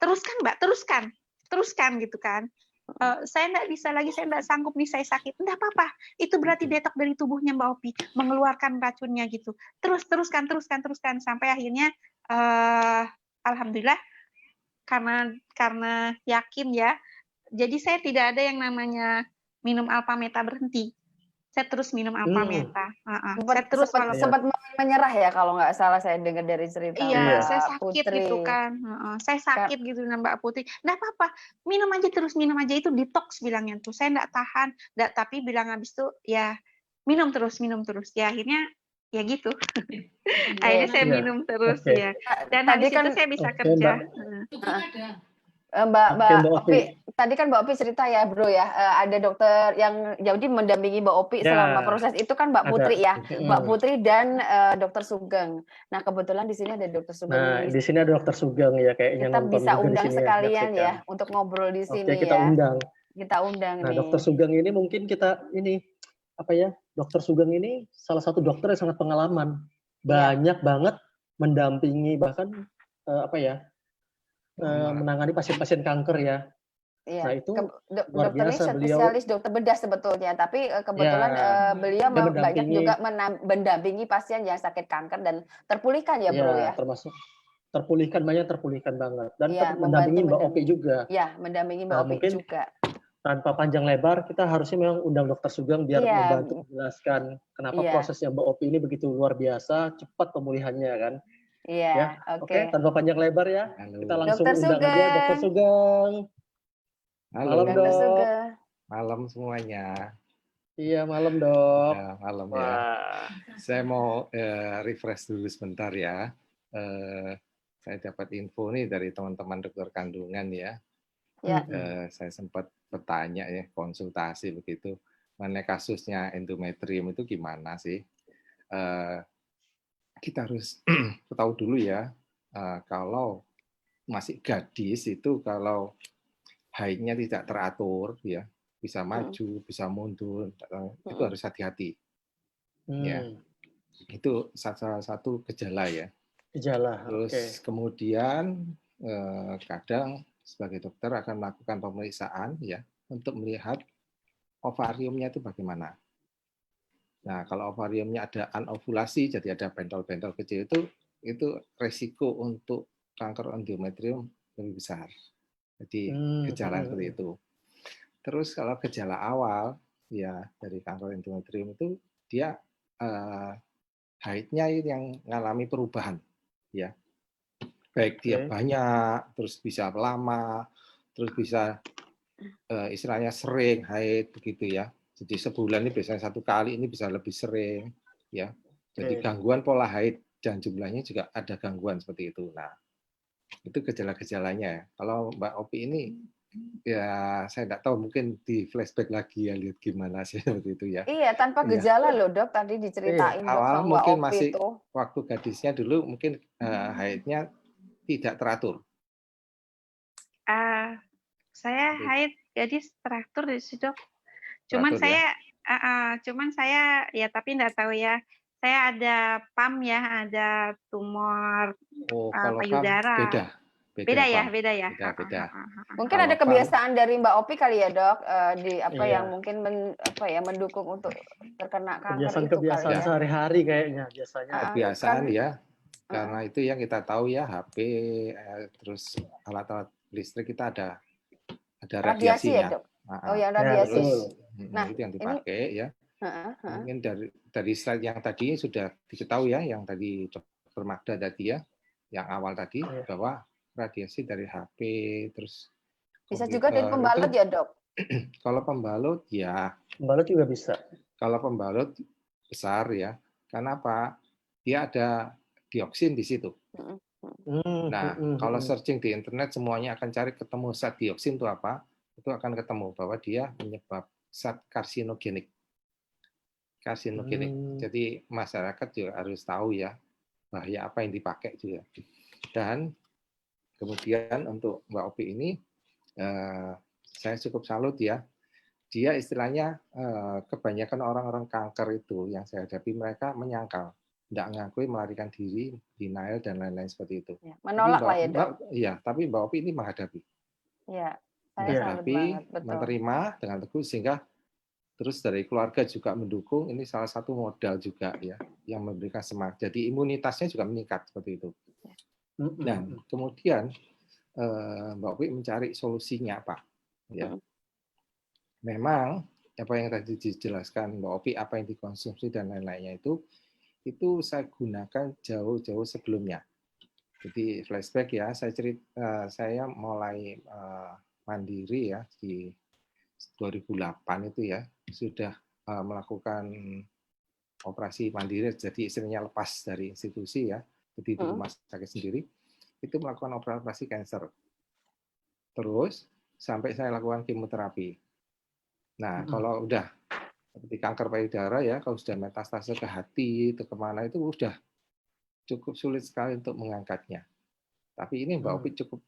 Teruskan Mbak, teruskan gitu kan. Saya nggak bisa lagi, saya nggak sanggup nih, saya sakit. Nggak apa-apa, itu berarti detox dari tubuhnya Mbak Opi, mengeluarkan racunnya gitu. Teruskan sampai akhirnya alhamdulillah karena yakin ya. Jadi saya tidak ada yang namanya minum Alpameta berhenti. Saya terus minum Alpameta. Sempat menyerah ya kalau nggak salah saya dengar dari cerita Mbak saya sakit Putri. gitu kan. Saya sakit gitu Mbak Putri. Nggak apa-apa, minum aja itu detox bilangnya tuh. Saya nggak tahan, tapi bilang habis itu ya minum terus. Ya akhirnya ya gitu. Akhirnya saya minum terus ya. Dan habis itu saya bisa kerja. Mbak Opi, tadi kan Mbak Opi cerita ya bro ya, ada dokter yang jadi mendampingi Mbak Opi selama proses itu kan Mbak Putri ya, Mbak Putri dan Dokter Sugeng. Nah kebetulan di sini ada Dokter Sugeng. Nah di sini ada Dokter Sugeng ya kayaknya. Kita bisa undang sekalian ya untuk ngobrol di sini kita ya. Kita undang. Nah nih. Dokter Sugeng ini mungkin Dokter Sugeng ini salah satu dokter yang sangat pengalaman, banyak banget mendampingi bahkan menangani pasien-pasien kanker ya. Iya. Nah itu luar biasa beliau. Spesialis dokter bedah sebetulnya, tapi kebetulan beliau banyak juga mendampingi pasien yang sakit kanker dan terpulihkan ya bro ya. Termasuk terpulihkan banget dan mendampingi Mbak Opi juga. Ya, mendampingi Mbak Opi juga. Tanpa panjang lebar, kita harusnya memang undang Dokter Sugeng biar membantu menjelaskan kenapa prosesnya Mbak Opi ini begitu luar biasa, cepat pemulihannya kan. Iya, oke. Tanpa panjang lebar ya, kita langsung undang aja Dokter Sugeng. Halo, malam Dok. Malam semuanya. Iya, malam Dok. Ya, malam ya. Saya mau refresh dulu sebentar ya. Saya dapat info nih dari teman-teman dokter kandungan ya. Ya. Saya sempat bertanya ya, konsultasi begitu, mengenai kasusnya endometrium itu gimana sih? Kita harus tahu dulu ya, kalau masih gadis itu kalau haidnya tidak teratur ya, bisa maju, bisa mundur, itu harus hati-hati. Ya, itu salah satu gejala ya. Gejala. Terus kemudian kadang sebagai dokter akan melakukan pemeriksaan ya untuk melihat ovariumnya itu bagaimana. Nah, kalau ovariumnya ada anovulasi, jadi ada bentol-bentol kecil itu resiko untuk kanker endometrium lebih besar. Jadi gejala seperti itu. Terus kalau gejala awal ya dari kanker endometrium itu dia haidnya yang mengalami perubahan, ya. Baik dia banyak, terus bisa lama, terus bisa istilahnya sering haid begitu ya. Jadi sebulan ini biasanya 1 kali, ini bisa lebih sering, ya. Jadi gangguan pola haid dan jumlahnya juga ada gangguan seperti itu. Nah, itu gejala-gejalanya. Kalau Mbak Opi ini, ya saya tidak tahu, mungkin di flashback lagi ya, lihat gimana sih seperti itu ya. Iya, tanpa gejala loh dok, tadi diceritain dok Awal sama Mbak mungkin Opi masih itu. waktu gadisnya dulu mungkin haidnya tidak teratur. Saya haid gadis teratur di situ dok. Cuman Teratur, saya ya tapi enggak tahu ya. Saya ada PAM ya, ada tumor kalau payudara. PAM Beda ya. Beda. Mungkin Kalau ada kebiasaan dari Mbak Opi kali ya dok, di yang mungkin mendukung untuk terkena kanker itu kali Kebiasaan ya. sehari-hari kayaknya biasanya. Kebiasaan ya, karena itu yang kita tahu ya, HP, terus alat-alat listrik kita ada Radiasi ya radiasinya. dok. Oh yang radiasi. Terus, Nah itu yang dipakai ya. Mungkin dari slide yang tadi sudah diketahui ya, yang tadi Dr. Magda tadi ya, yang awal tadi bahwa radiasi dari HP, terus bisa juga dari pembalut ya dok. Kalau pembalut ya. Pembalut juga bisa. Kalau pembalut besar ya, karena apa? Dia ada dioksin di situ. Nah, kalau searching di internet semuanya akan cari ketemu zat dioksin itu apa? Itu akan ketemu bahwa dia menyebab zat karsinogenik. Jadi masyarakat juga harus tahu ya bahaya apa yang dipakai juga. Dan kemudian untuk Mbak Opi ini saya cukup salut ya. Dia istilahnya kebanyakan orang-orang kanker itu yang saya hadapi, mereka menyangkal, tidak mengakui, melarikan diri, denial dan lain-lain seperti itu. Ya, menolak lah ya dok. Iya, tapi Mbak Opi ini menghadapi. Iya, saya salut banget, betul. Menerima dengan teguh, sehingga terus dari keluarga juga mendukung. Ini salah satu modal juga ya, yang memberikan semangat. Jadi imunitasnya juga meningkat seperti itu. Dan kemudian Mbak Opi mencari solusinya apa? Ya. Memang apa yang tadi dijelaskan Mbak Opi, apa yang dikonsumsi dan lain-lainnya itu saya gunakan jauh-jauh sebelumnya. Jadi flashback ya, saya mulai mandiri ya di 2008 itu ya, sudah melakukan operasi mandiri, jadi istilahnya lepas dari institusi ya, jadi di rumah sakit sendiri, itu melakukan operasi kanker. Terus sampai saya lakukan kemoterapi. Nah, kalau udah seperti kanker payudara ya, kalau sudah metastase ke hati, itu kemana, itu udah cukup sulit sekali untuk mengangkatnya. Tapi ini Mbak Opi cukup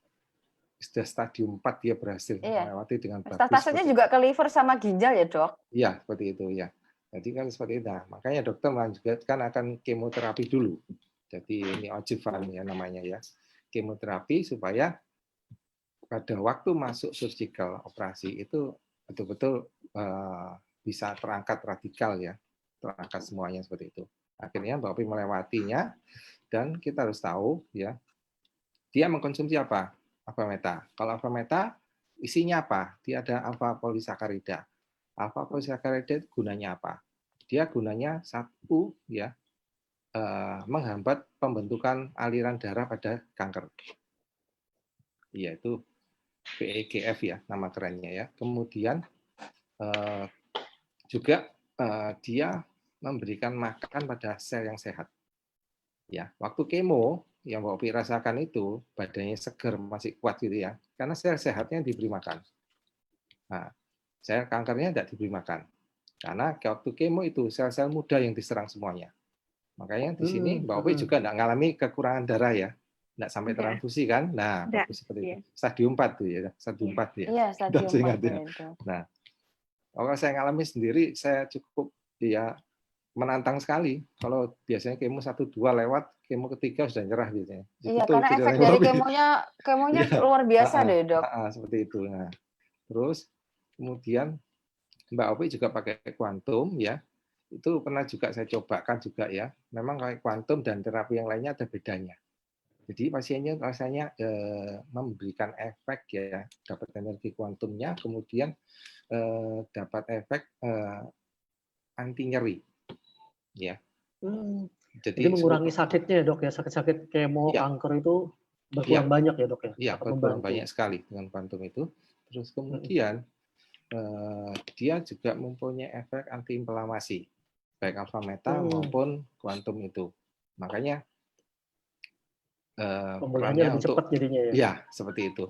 sudah stadium 4 dia berhasil melewati dengan bagus. Metastasenya juga ke liver sama ginjal ya dok? Iya, seperti itu ya. Jadi kan seperti itu. Nah, makanya dokter melanjutkan akan kemoterapi dulu. Jadi ini adjuvan ya namanya ya. Kemoterapi supaya pada waktu masuk surgical operasi itu betul-betul bisa terangkat radikal ya, terangkat semuanya seperti itu. Akhirnya Mbak Opi melewatinya, dan kita harus tahu ya, dia mengkonsumsi apa? Alpha Meta. Kalau Alpha Meta isinya apa? Dia ada alpha polisakarida. Alpha polisakarida gunanya apa? Dia gunanya satu ya, menghambat pembentukan aliran darah pada kanker, yaitu VEGF ya nama kerennya ya. Kemudian juga dia memberikan makan pada sel yang sehat. Ya, waktu kemo yang Mbak Opi rasakan itu badannya seger, masih kuat gitu ya, karena sel sehatnya diberi makan. Nah, sel kankernya tidak diberi makan. Karena waktu kemo itu sel-sel muda yang diserang semuanya. Makanya di sini Mbak Opi juga tidak mengalami kekurangan darah ya. Tidak sampai transfusi kan? Nah, bagus seperti itu. Stadium 4 tuh ya, stadium 4 ya. Iya, stadium 4 ya. itu. Nah, kalau saya ngalami sendiri, saya cukup ya menantang sekali. Kalau biasanya kemo 1-2 lewat, kemo ketiga sudah nyerah biasanya. Iya, karena efek dari kemonya luar biasa deh, Dok. Seperti itu. Nah, terus kemudian Mbak Opi juga pakai kuantum ya. Itu pernah juga saya cobakan juga ya. Memang kayak kuantum dan terapi yang lainnya ada bedanya. Jadi pasiennya rasanya memberikan efek ya, dapat energi kuantumnya, kemudian dapat efek anti nyeri. Ya. Jadi mengurangi sakitnya ya, Dok ya. Sakit-sakit kemo, kanker itu berkurang banyak ya, Dok ya. Iya, berkurang banyak sekali dengan kuantum itu. Terus kemudian dia juga mempunyai efek antiinflamasi, baik alfa meta maupun kuantum itu. Makanya pemulihannya lebih cepat jadinya ya. Iya, seperti itu.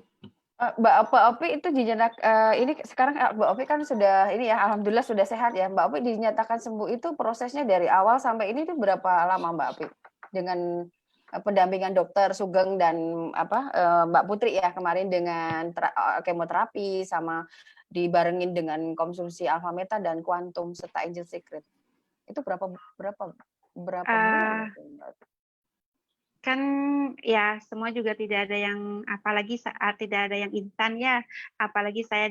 Mbak Opi itu ini sekarang Mbak Opi kan sudah ini ya, alhamdulillah sudah sehat ya. Mbak Opi dinyatakan sembuh itu prosesnya dari awal sampai ini tuh berapa lama Mbak Opi dengan pendampingan dokter Sugeng dan Mbak Putri ya kemarin dengan kemoterapi sama dibarengin dengan konsumsi alfa meta dan kuantum serta angel secret. Itu berapa bulan? Kan ya semua juga tidak ada yang, apalagi saat tidak ada yang instan ya, apalagi saya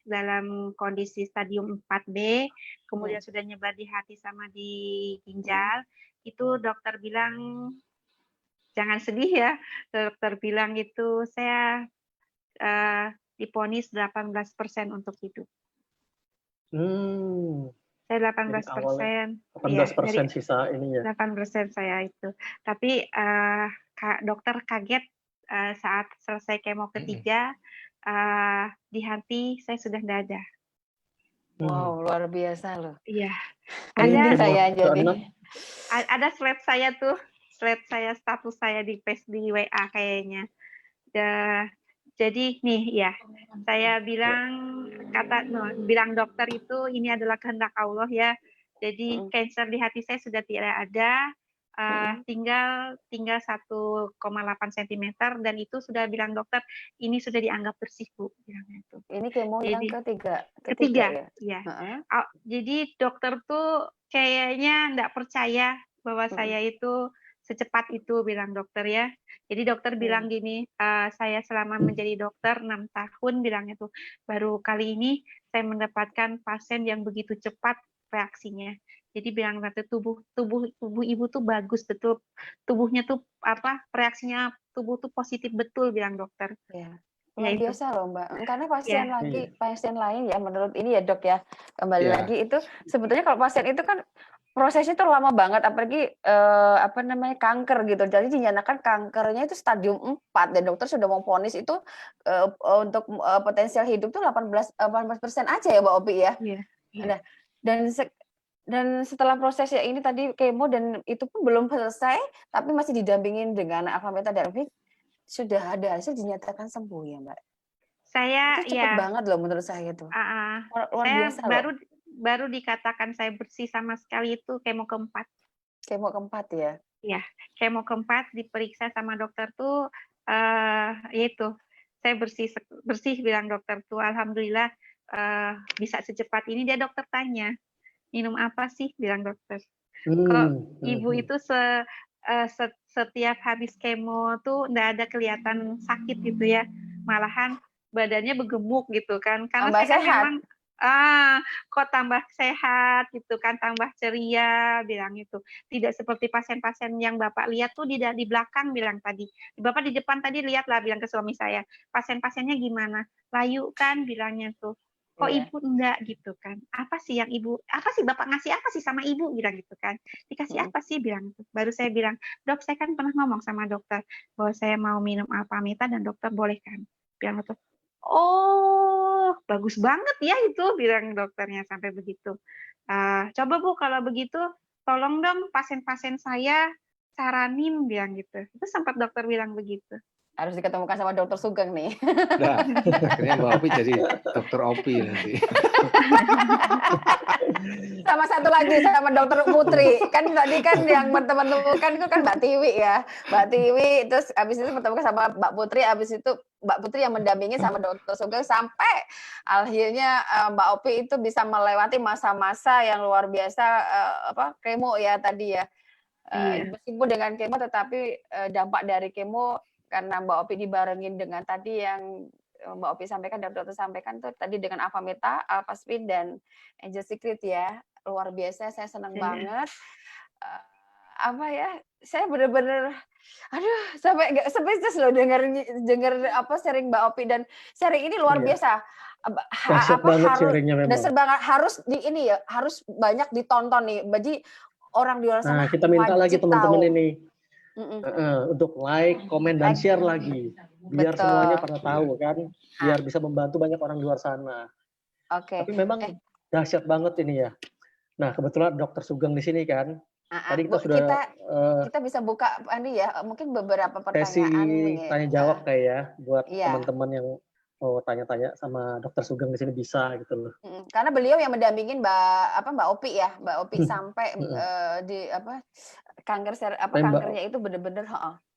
dalam kondisi stadium 4B, kemudian sudah nyebar di hati sama di ginjal, itu dokter bilang jangan sedih ya, dokter bilang itu saya diponis 18% untuk hidup. Saya 18%. 18% sisa ininya. 8% saya itu. Tapi dokter kaget saat selesai kemo ketiga, di hati saya sudah tidak ada. Wow, luar biasa loh. Iya. Ada slide saya tuh, status saya di WA kayaknya. Jadi nih ya, saya bilang dokter itu ini adalah kehendak Allah ya. Jadi kanker di hati saya sudah tidak ada, tinggal 1,8 cm dan itu sudah bilang dokter ini sudah dianggap bersih Bu. Bilangnya itu. Ini kemo yang ketiga ya. Jadi dokter tuh kayaknya enggak percaya bahwa saya itu secepat itu bilang dokter ya. Jadi dokter bilang gini, saya selama menjadi dokter 6 tahun bilangnya tuh baru kali ini saya mendapatkan pasien yang begitu cepat reaksinya. Jadi bilang nanti tubuh ibu tuh bagus betul, tubuhnya tuh reaksinya tubuh tuh positif betul bilang dokter. Ya. Luar biasa loh Mbak, karena pasien lain ya menurut ini ya Dok ya, kembali lagi itu sebetulnya kalau pasien itu kan prosesnya tuh lama banget, apalagi kanker gitu. Jadi dinyatakan kankernya itu stadium 4 dan dokter sudah memvonis itu untuk potensial hidup tuh 18% aja ya Mbak Opi ya. Nah, dan setelah prosesnya ini tadi kemo dan itu pun belum selesai, tapi masih didampingin dengan alfa meta dan sudah ada hasil dinyatakan sembuh ya Mbak. Saya itu cepet banget loh menurut saya itu. Luar biasa baru dikatakan saya bersih sama sekali itu kemo keempat. Kemo keempat ya? Iya, kemo keempat diperiksa sama dokter tuh yaitu saya bersih bilang dokter tuh alhamdulillah bisa secepat ini. Dia dokter tanya minum apa sih bilang dokter. Kok ibu itu setiap habis kemo tuh enggak ada kelihatan sakit gitu ya, malahan badannya bergemuk gitu kan, karena tambah saya sehat. Memang kok tambah sehat gitu kan, tambah ceria bilang itu. Tidak seperti pasien-pasien yang Bapak lihat tuh di belakang bilang tadi. Bapak di depan tadi lihatlah bilang ke suami saya, pasien-pasiennya gimana? Layu kan bilangnya tuh. Kok ibu enggak gitu kan? Apa sih Bapak ngasih apa sih sama ibu bilang gitu kan? Dikasih apa sih bilang itu. Baru saya bilang, "Dok, saya kan pernah ngomong sama dokter bahwa saya mau minum alfa meta dan dokter boleh kan?" Bilang itu. Oh, bagus banget ya itu bilang dokternya sampai begitu. Coba Bu kalau begitu tolong dong pasien-pasien saya saranin bilang gitu. Itu sempat dokter bilang begitu. Harus diketemukan sama dokter Sugeng nih. Nah, akhirnya Mbak Opi jadi dokter Opi nanti. Sama satu lagi sama dokter Putri. Kan tadi kan yang bertemu-temukan itu kan Mbak Tiwi ya. Mbak Tiwi, terus habis itu bertemu sama Mbak Putri, habis itu Mbak Putri yang mendampingi sama dokter Sugeng sampai akhirnya Mbak Opi itu bisa melewati masa-masa yang luar biasa kemo ya tadi ya. Meskipun dengan kemo tetapi dampak dari kemo karena Mbak Opi dibarengin dengan tadi yang Mbak Opi sampaikan dan dokter sampaikan tuh tadi dengan Avameta, Alphaspin dan Angel Secret ya, luar biasa. Saya senang banget. Saya benar-benar sampai nggak speechless loh dengar sharing Mbak Opi, dan sharing ini luar biasa. Dasar banget harus harus banyak ditonton nih. Jadi orang di luar sana kita minta lagi teman-teman ini untuk like, komen, dan share lagi. Biar semuanya pada tahu kan. Biar bisa membantu banyak orang di luar sana. Tapi memang dahsyat banget ini ya. Nah, kebetulan Dokter Sugeng di sini kan. Tadi kita sudah kita bisa buka mungkin beberapa pertanyaan sesi tanya jawab kayak ya buat teman-teman yang tanya-tanya sama Dokter Sugeng di sini bisa gitu loh. Karena beliau yang mendampingin Mbak Opi ya, Mbak Opi sampai di kankernya itu benar-benar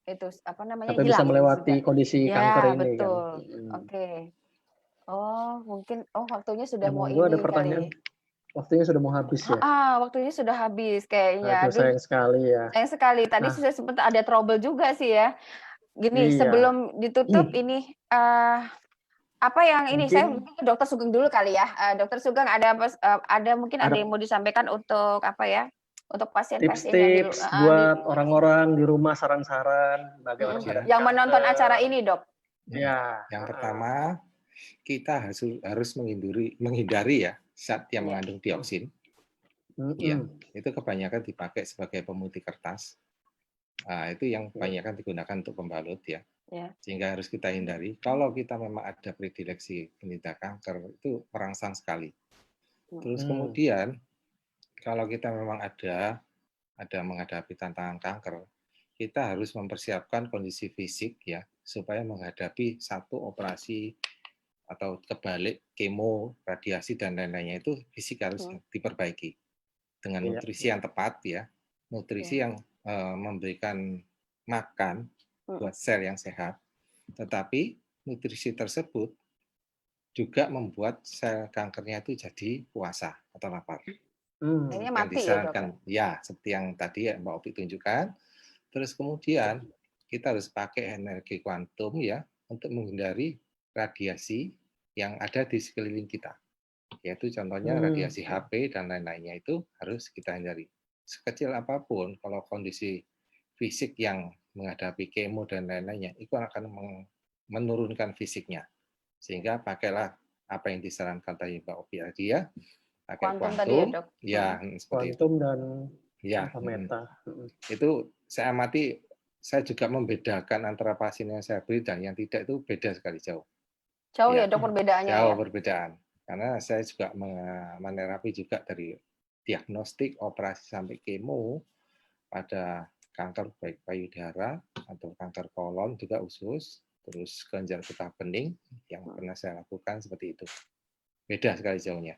itu sampai hilang. Bisa melewati kondisi kanker ini betul. kan. Oke. Mungkin waktunya sudah mau ini ada pertanyaan. kali. Waktunya sudah mau habis ya. Waktunya sudah habis kayaknya. Sayang sekali ya. Sayang sekali. Tadi sudah sempat ada trouble juga sih ya. Gini, sebelum ditutup ini apa yang ini saya mungkin ke Dokter Sugeng dulu kali ya. Dokter Sugeng ada mungkin ada yang mau disampaikan untuk untuk pasien-pasien tips buat orang-orang di rumah, saran-saran bagaimana yang menonton acara ini, Dok. Ya. Yang pertama, kita harus menghindari ya zat yang mengandung dioksin. Ya, itu kebanyakan dipakai sebagai pemutih kertas. Nah, itu yang kebanyakan digunakan untuk pembalut ya. Sehingga harus kita hindari. Kalau kita memang ada predileksi penderita kanker, itu merangsang sekali. Terus kemudian kalau kita memang ada menghadapi tantangan kanker, kita harus mempersiapkan kondisi fisik ya supaya menghadapi satu operasi atau kebalik kemo, radiasi dan lain-lainnya, itu fisik harus diperbaiki dengan nutrisi yang tepat ya, nutrisi yang memberikan makan buat sel yang sehat, tetapi nutrisi tersebut juga membuat sel kankernya itu jadi puasa atau lapar. Akhirnya mati ya, seperti yang tadi Mbak Opi tunjukkan. Terus kemudian kita harus pakai energi kuantum ya untuk menghindari radiasi yang ada di sekeliling kita. Yaitu contohnya radiasi HP dan lain-lainnya, itu harus kita hindari. Sekecil apapun, kalau kondisi fisik yang menghadapi kemo dan lain-lainnya, itu akan menurunkan fisiknya. Sehingga pakailah apa yang disarankan tadi Mbak Opi tadi ya. Pakai kuantum, seperti kuantum dan Avameta. Itu saya amati, saya juga membedakan antara pasien yang saya beri dan yang tidak, itu beda sekali jauh. Jauh ya Dok perbedaannya. Jauh perbedaan. Karena saya juga menerapi juga dari diagnostik, operasi sampai kemo pada kanker baik payudara atau kanker kolon juga usus, terus kelenjar getah bening yang pernah saya lakukan seperti itu. Beda sekali jauhnya.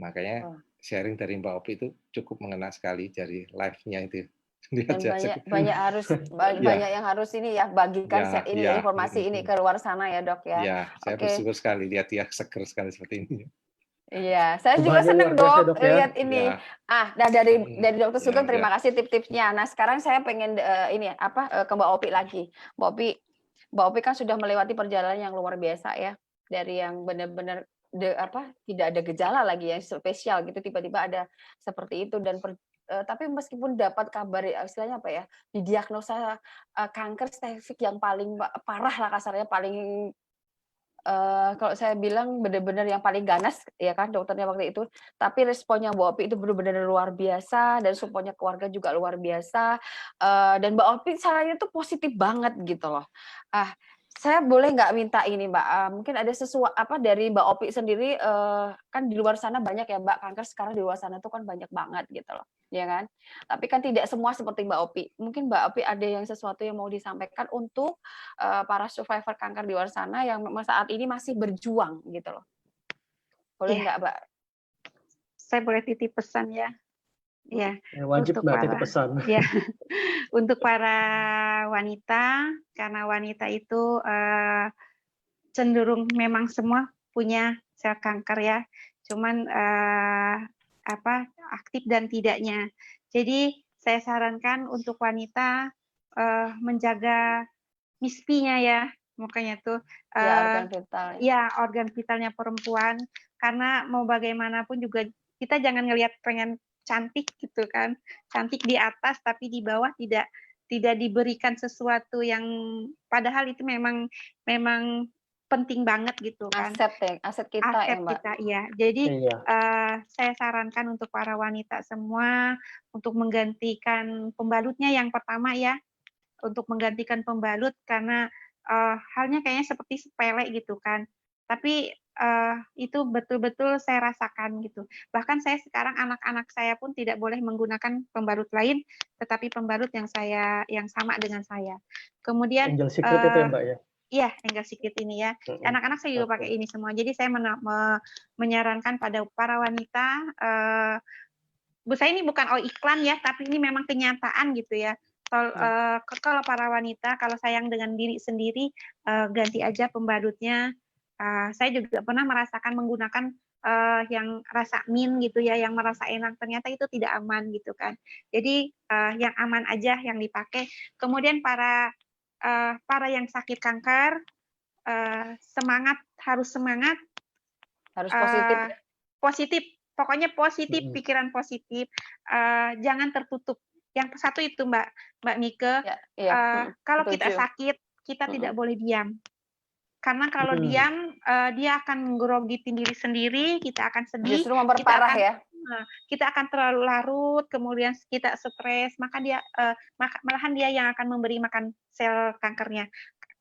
Makanya sharing dari Mbak Opi itu cukup mengena sekali dari live-nya itu. Dan banyak yang harus ini ya bagikan informasi ini ke luar sana ya Dok ya. Iya, saya bersyukur sekali lihat dia seger sekali seperti ini. Iya, saya juga senang Dok lihat ini. Dari Dokter Sugeng terima kasih tip-tipsnya. Nah, sekarang saya pengen ke Mbak Opi lagi. Mbak Opi kan sudah melewati perjalanan yang luar biasa ya. Dari yang benar-benar tidak ada gejala lagi yang spesial gitu, tiba-tiba ada seperti itu, dan tapi meskipun dapat kabar istilahnya didiagnosa kanker stafik yang paling parah lah kasarnya, paling kalau saya bilang benar-benar yang paling ganas ya kan dokternya waktu itu, tapi responnya Mbak Opi itu benar-benar luar biasa, dan supportnya keluarga juga luar biasa, dan Mbak Opi caranya tuh positif banget gitu loh. saya boleh nggak minta ini Mbak, mungkin ada sesuatu dari Mbak Opi sendiri, kan di luar sana banyak ya Mbak, kanker sekarang di luar sana tuh kan banyak banget gitu loh, ya kan? Tapi kan tidak semua seperti Mbak Opi. Mungkin Mbak Opi ada yang sesuatu yang mau disampaikan untuk para survivor kanker di luar sana yang saat ini masih berjuang gitu loh. Boleh Iya. nggak Mbak? Saya boleh titip pesan ya. Ya, Ya, wajib untuk Mbak para titip pesan. ya, untuk para wanita, karena wanita itu cenderung memang semua punya sel kanker ya. Cuman aktif dan tidaknya. Jadi saya sarankan untuk wanita menjaga MISP-nya ya. Makanya tuh Ya, organ vital. ya organ vitalnya perempuan, karena mau bagaimanapun juga kita jangan ngelihat pengen cantik gitu kan, cantik di atas tapi di bawah tidak diberikan sesuatu yang padahal itu memang penting banget gitu kan. Aset kita ya Mbak. Kita, iya. Jadi Iya. saya sarankan untuk para wanita semua untuk menggantikan pembalutnya yang pertama ya, untuk menggantikan pembalut karena halnya kayaknya seperti sepele gitu kan. Tapi itu betul-betul saya rasakan gitu. Bahkan saya sekarang anak-anak saya pun tidak boleh menggunakan pembalut lain, tetapi pembalut yang sama dengan saya. Kemudian Angel Secret itu ya Mbak ya? Iya, Angel Secret ini ya. Anak-anak saya juga pakai ini semua. Jadi saya menyarankan pada para wanita, Bu, saya ini bukan iklan ya, tapi ini memang kenyataan gitu ya. Kalau para wanita, kalau sayang dengan diri sendiri, ganti aja pembalutnya. Saya juga pernah merasakan menggunakan yang rasa mint gitu ya, yang merasa enak, ternyata itu tidak aman gitu kan. Jadi yang aman aja yang dipakai. Kemudian para yang sakit kanker, harus semangat, harus positif. Positif, pokoknya positif, pikiran positif, jangan tertutup. Yang satu itu Mbak Mike, kalau kita sakit, kita tidak boleh diam. Karena kalau diam, dia akan menggerogitin diri sendiri, kita akan sedih, justru memperparah ya. Kita akan terlalu larut, kemudian kita stres, maka malahan dia yang akan memberi makan sel kankernya,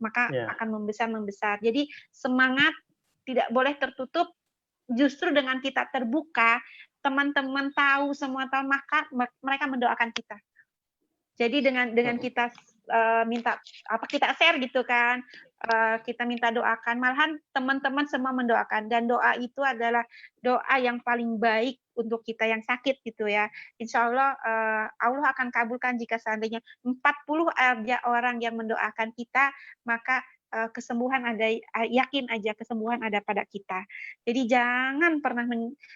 maka akan membesar. Jadi semangat, tidak boleh tertutup. Justru dengan kita terbuka, teman-teman tahu, semua tahu, maka mereka mendoakan kita. Jadi dengan kita minta kita share gitu kan, kita minta doakan, malahan teman-teman semua mendoakan, dan doa itu adalah doa yang paling baik untuk kita yang sakit gitu ya. Insya Allah Allah akan kabulkan jika seandainya 40 aja orang yang mendoakan kita, maka kesembuhan ada, yakin aja kesembuhan ada pada kita. Jadi jangan pernah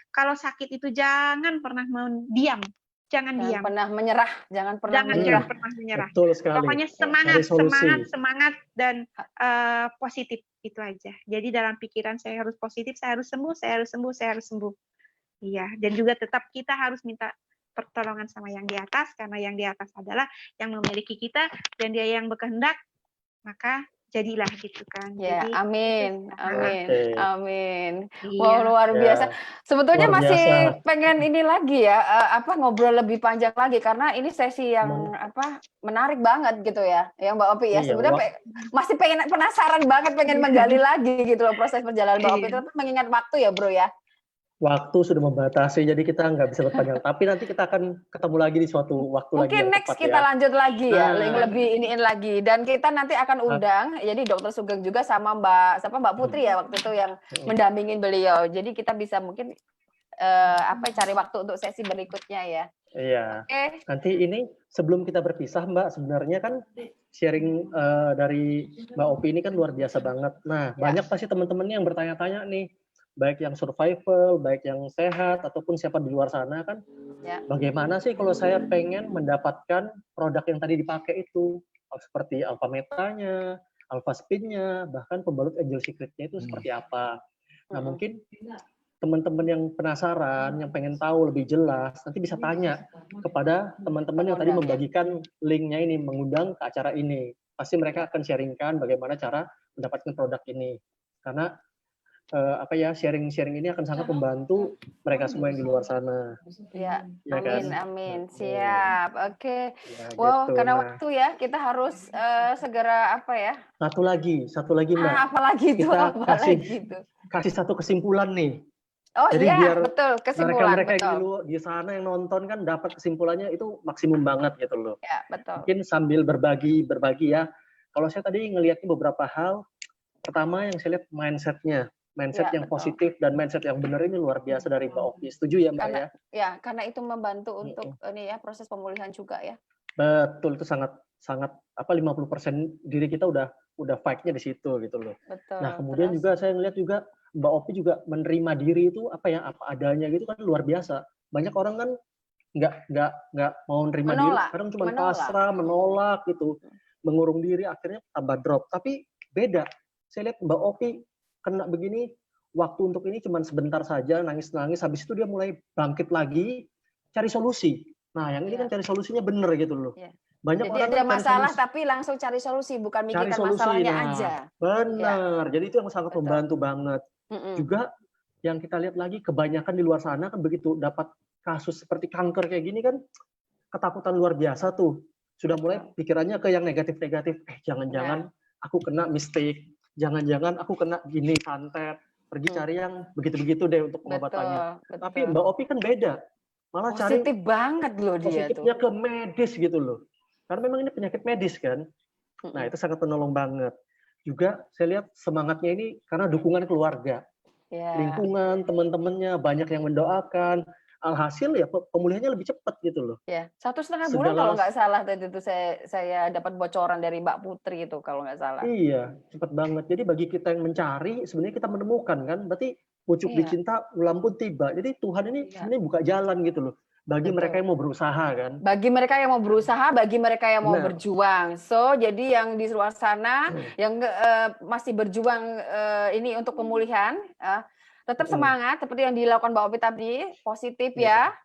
kalau sakit itu jangan pernah diam. Jangan diam. Pernah menyerah, jangan pernah menyerah. Betul sekali. Pokoknya semangat dan positif itu aja. Jadi dalam pikiran saya harus positif, saya harus sembuh. Iya, dan juga tetap kita harus minta pertolongan sama yang di atas, karena yang di atas adalah yang memiliki kita dan dia yang berkehendak, maka jadilah gitu kan. Ya, jadi, amin. Iya. Wow, luar biasa. Sebetulnya luar masih biasa. pengen ini lagi ya, ngobrol lebih panjang lagi karena ini sesi yang menarik banget gitu ya, yang Mbak Opi ya. Sebenarnya masih penasaran banget, pengen menggali lagi gitu loh proses perjalanan Mbak Opi. Tapi mengingat waktu ya, Bro ya. Waktu sudah membatasi, jadi kita nggak bisa berpanjang. Tapi nanti kita akan ketemu lagi di suatu waktu lagi. Mungkin next kita lanjut lagi ya, lebih iniin lagi. Dan kita nanti akan undang, jadi Dr. Sugeng juga sama Mbak Putri ya waktu itu yang mendampingin beliau. Jadi kita bisa mungkin cari waktu untuk sesi berikutnya ya. Iya. Nanti ini sebelum kita berpisah Mbak, sebenarnya kan sharing dari Mbak Opi ini kan luar biasa banget. Nah, banyak pasti teman-teman yang bertanya-tanya nih, baik yang survival, baik yang sehat, ataupun siapa di luar sana kan, bagaimana sih kalau saya pengen mendapatkan produk yang tadi dipakai itu, seperti alpha metanya, alpha spin-nya, bahkan pembalut Angel Secret-nya itu seperti apa. Nah, mungkin teman-teman yang penasaran, yang pengen tahu lebih jelas, nanti bisa tanya kepada teman-teman yang tadi membagikan link-nya ini, mengundang ke acara ini. Pasti mereka akan sharingkan bagaimana cara mendapatkan produk ini. Karena sharing-sharing ini akan sangat membantu mereka semua yang di luar sana. Ya, Ya kan? amin. Siap. Oke. Ya, Wow, gitu. karena Nah, waktu ya, kita harus segera apa ya? satu lagi Mbak. Apalagi itu, Kita kasih satu kesimpulan nih. Oh Jadi iya, biar betul, kesimpulan, mereka betul. yang di sana yang nonton kan dapat kesimpulannya itu maksimum banget gitu loh. Ya, betul. Mungkin sambil berbagi ya. Kalau saya tadi ngelihatnya beberapa hal, pertama yang saya lihat mindset Ya, yang betul. positif dan mindset yang benar ini luar biasa dari Mbak Opi. Setuju ya Mbak ya? Ya, karena itu membantu untuk ini ya proses pemulihan juga ya. Betul, itu sangat 50% diri kita udah fight-nya di situ gitu loh. Betul. Nah, kemudian juga saya ngelihat juga Mbak Opi juga menerima diri itu apa adanya gitu kan luar biasa. Banyak orang kan nggak mau nerima diri, kadang cuma pasrah, menolak gitu, mengurung diri, akhirnya tambah drop. Tapi beda. Saya lihat Mbak Opi kena begini, waktu untuk ini cuma sebentar saja, nangis-nangis, habis itu dia mulai bangkit lagi, cari solusi. Nah, yang ini kan cari solusinya bener gitu loh. Banyak jadi orang ada masalah tapi langsung cari solusi, bukan mikirkan masalahnya aja. Benar. Jadi itu yang sangat membantu banget. Juga yang kita lihat lagi kebanyakan di luar sana kan begitu dapat kasus seperti kanker kayak gini kan ketakutan luar biasa tuh. Sudah mulai pikirannya ke yang negatif-negatif. Jangan-jangan aku kena mistake. Jangan-jangan aku kena gini santet. Pergi cari yang begitu-begitu deh untuk pengobatannya. Tapi Mbak Opi kan beda. Malah positif banget loh dia tuh. Positifnya ke medis gitu loh. Karena memang ini penyakit medis kan. Nah, itu sangat menolong banget. Juga saya lihat semangatnya ini karena dukungan keluarga. Lingkungan, teman-temannya banyak yang mendoakan. Alhasil ya pemulihannya lebih cepat gitu loh. Ya, 1,5 bulan kalau nggak salah tadi itu saya dapat bocoran dari Mbak Putri itu kalau nggak salah. Iya, cepat banget. Jadi bagi kita yang mencari, sebenarnya kita menemukan kan. Berarti pucuk dicinta, ulam pun tiba. Jadi Tuhan ini sebenarnya buka jalan gitu loh. Bagi mereka yang mau berusaha kan. Bagi mereka yang mau berusaha, bagi mereka yang mau berjuang. So, jadi yang di luar sana, yang masih berjuang ini untuk pemulihan, tetap semangat seperti yang dilakukan Mbak Opi tadi, positif ya.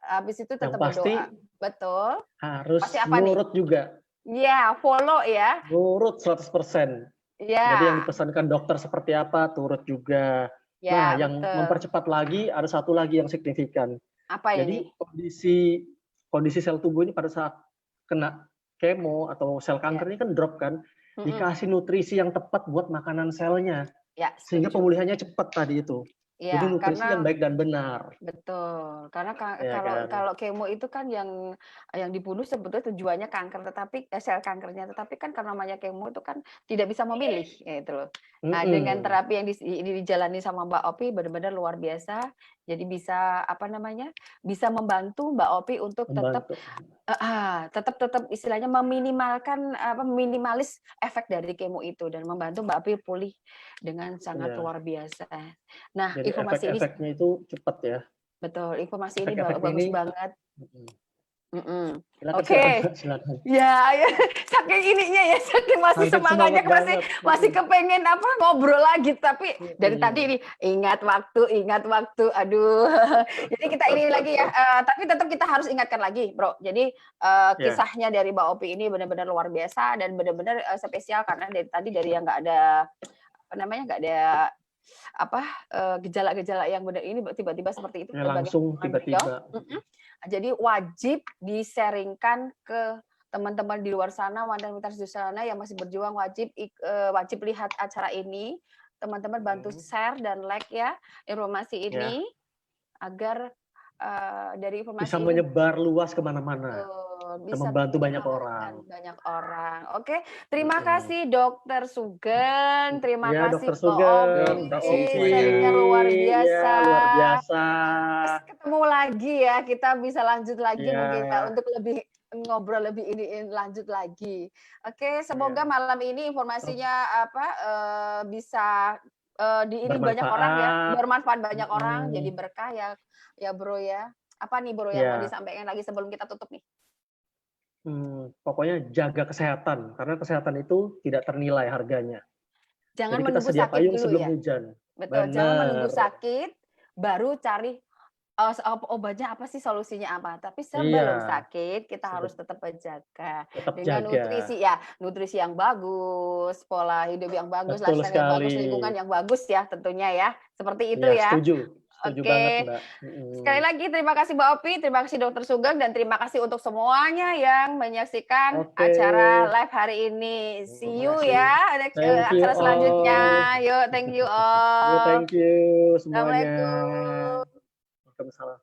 Habis itu tetap berdoa. Betul. Harus nurut juga. Ya, follow ya. Nurut 100%. Ya. Jadi yang dipesankan dokter seperti apa, turut juga. Ya, yang mempercepat lagi, ada satu lagi yang signifikan. Apa Jadi ini? kondisi sel tubuh ini pada saat kena kemo atau sel kanker ini kan drop kan, dikasih nutrisi yang tepat buat makanan selnya. Sehingga pemulihannya cepat tadi itu. Ya, jadi nutrisi yang baik dan benar. Betul. Karena kan? kalau kemo itu kan yang dibunuh sebetulnya tujuannya kanker, tetapi sel kankernya, tetapi kan karena namanya kemo itu kan tidak bisa memilih, gitu loh. Nah, dengan terapi yang dijalani sama Mbak Opi benar-benar luar biasa. Jadi bisa bisa membantu Mbak Opi untuk tetap istilahnya minimalis efek dari kemo itu dan membantu Mbak Opi pulih dengan sangat luar biasa. Nah, jadi informasi efeknya itu cepat ya. Betul, informasi ini bagus banget. Silakan, Oke. silakan. Ya, saking ininya ya, saking masih semangatnya masih kepengen ngobrol lagi, tapi dari tadi ini ingat waktu. Aduh. Jadi kita ini lagi ya, tapi tetap kita harus ingatkan lagi, Bro. Jadi kisahnya dari Mbak Opi ini benar-benar luar biasa dan benar-benar spesial karena dari yang nggak ada gejala-gejala yang benar ini tiba-tiba seperti itu. Langsung tiba-tiba. Jadi wajib di-sharingkan ke teman-teman di luar sana, wanita-wanita di sana yang masih berjuang, wajib lihat acara ini. Teman-teman bantu share dan like ya informasi ini agar dari informasi bisa menyebar luas kemana-mana. Bisa membantu banyak orang. Oke, terima kasih Dokter Sugeng, terima kasih Dr. Sugeng, sharingnya luar biasa. Luar biasa. Ketemu lagi ya, kita bisa lanjut lagi mungkin untuk lebih ngobrol lebih lanjut lagi. Oke, semoga malam ini informasinya bisa banyak orang ya, bermanfaat banyak orang, jadi berkah ya Bro ya. Apa nih Bro yang mau disampaikan lagi sebelum kita tutup nih? Pokoknya jaga kesehatan karena kesehatan itu tidak ternilai harganya. Jangan jadi menunggu kita sedia sakit payung dulu sebelum ya. hujan. Betul, jangan menunggu sakit baru cari Obatnya apa sih, solusinya apa? Tapi sebelum Iya, sakit kita sebelum harus tetap berjaga tetap dengan jaga. nutrisi yang bagus, pola hidup yang bagus, Betul lifestyle yang bagus, sekali. lingkungan yang bagus ya tentunya ya. Seperti itu Iya, ya. setuju banget, Oke. Mbak. Sekali lagi terima kasih Mbak Opi, terima kasih Dokter Sugeng, dan terima kasih untuk semuanya yang menyaksikan Oke, acara live hari ini. See you makasih. ya next Thank you acara selanjutnya. all. Yuk, thank you Yo, all. thank you semuanya. Assalamualaikum. Waalaikumsalam.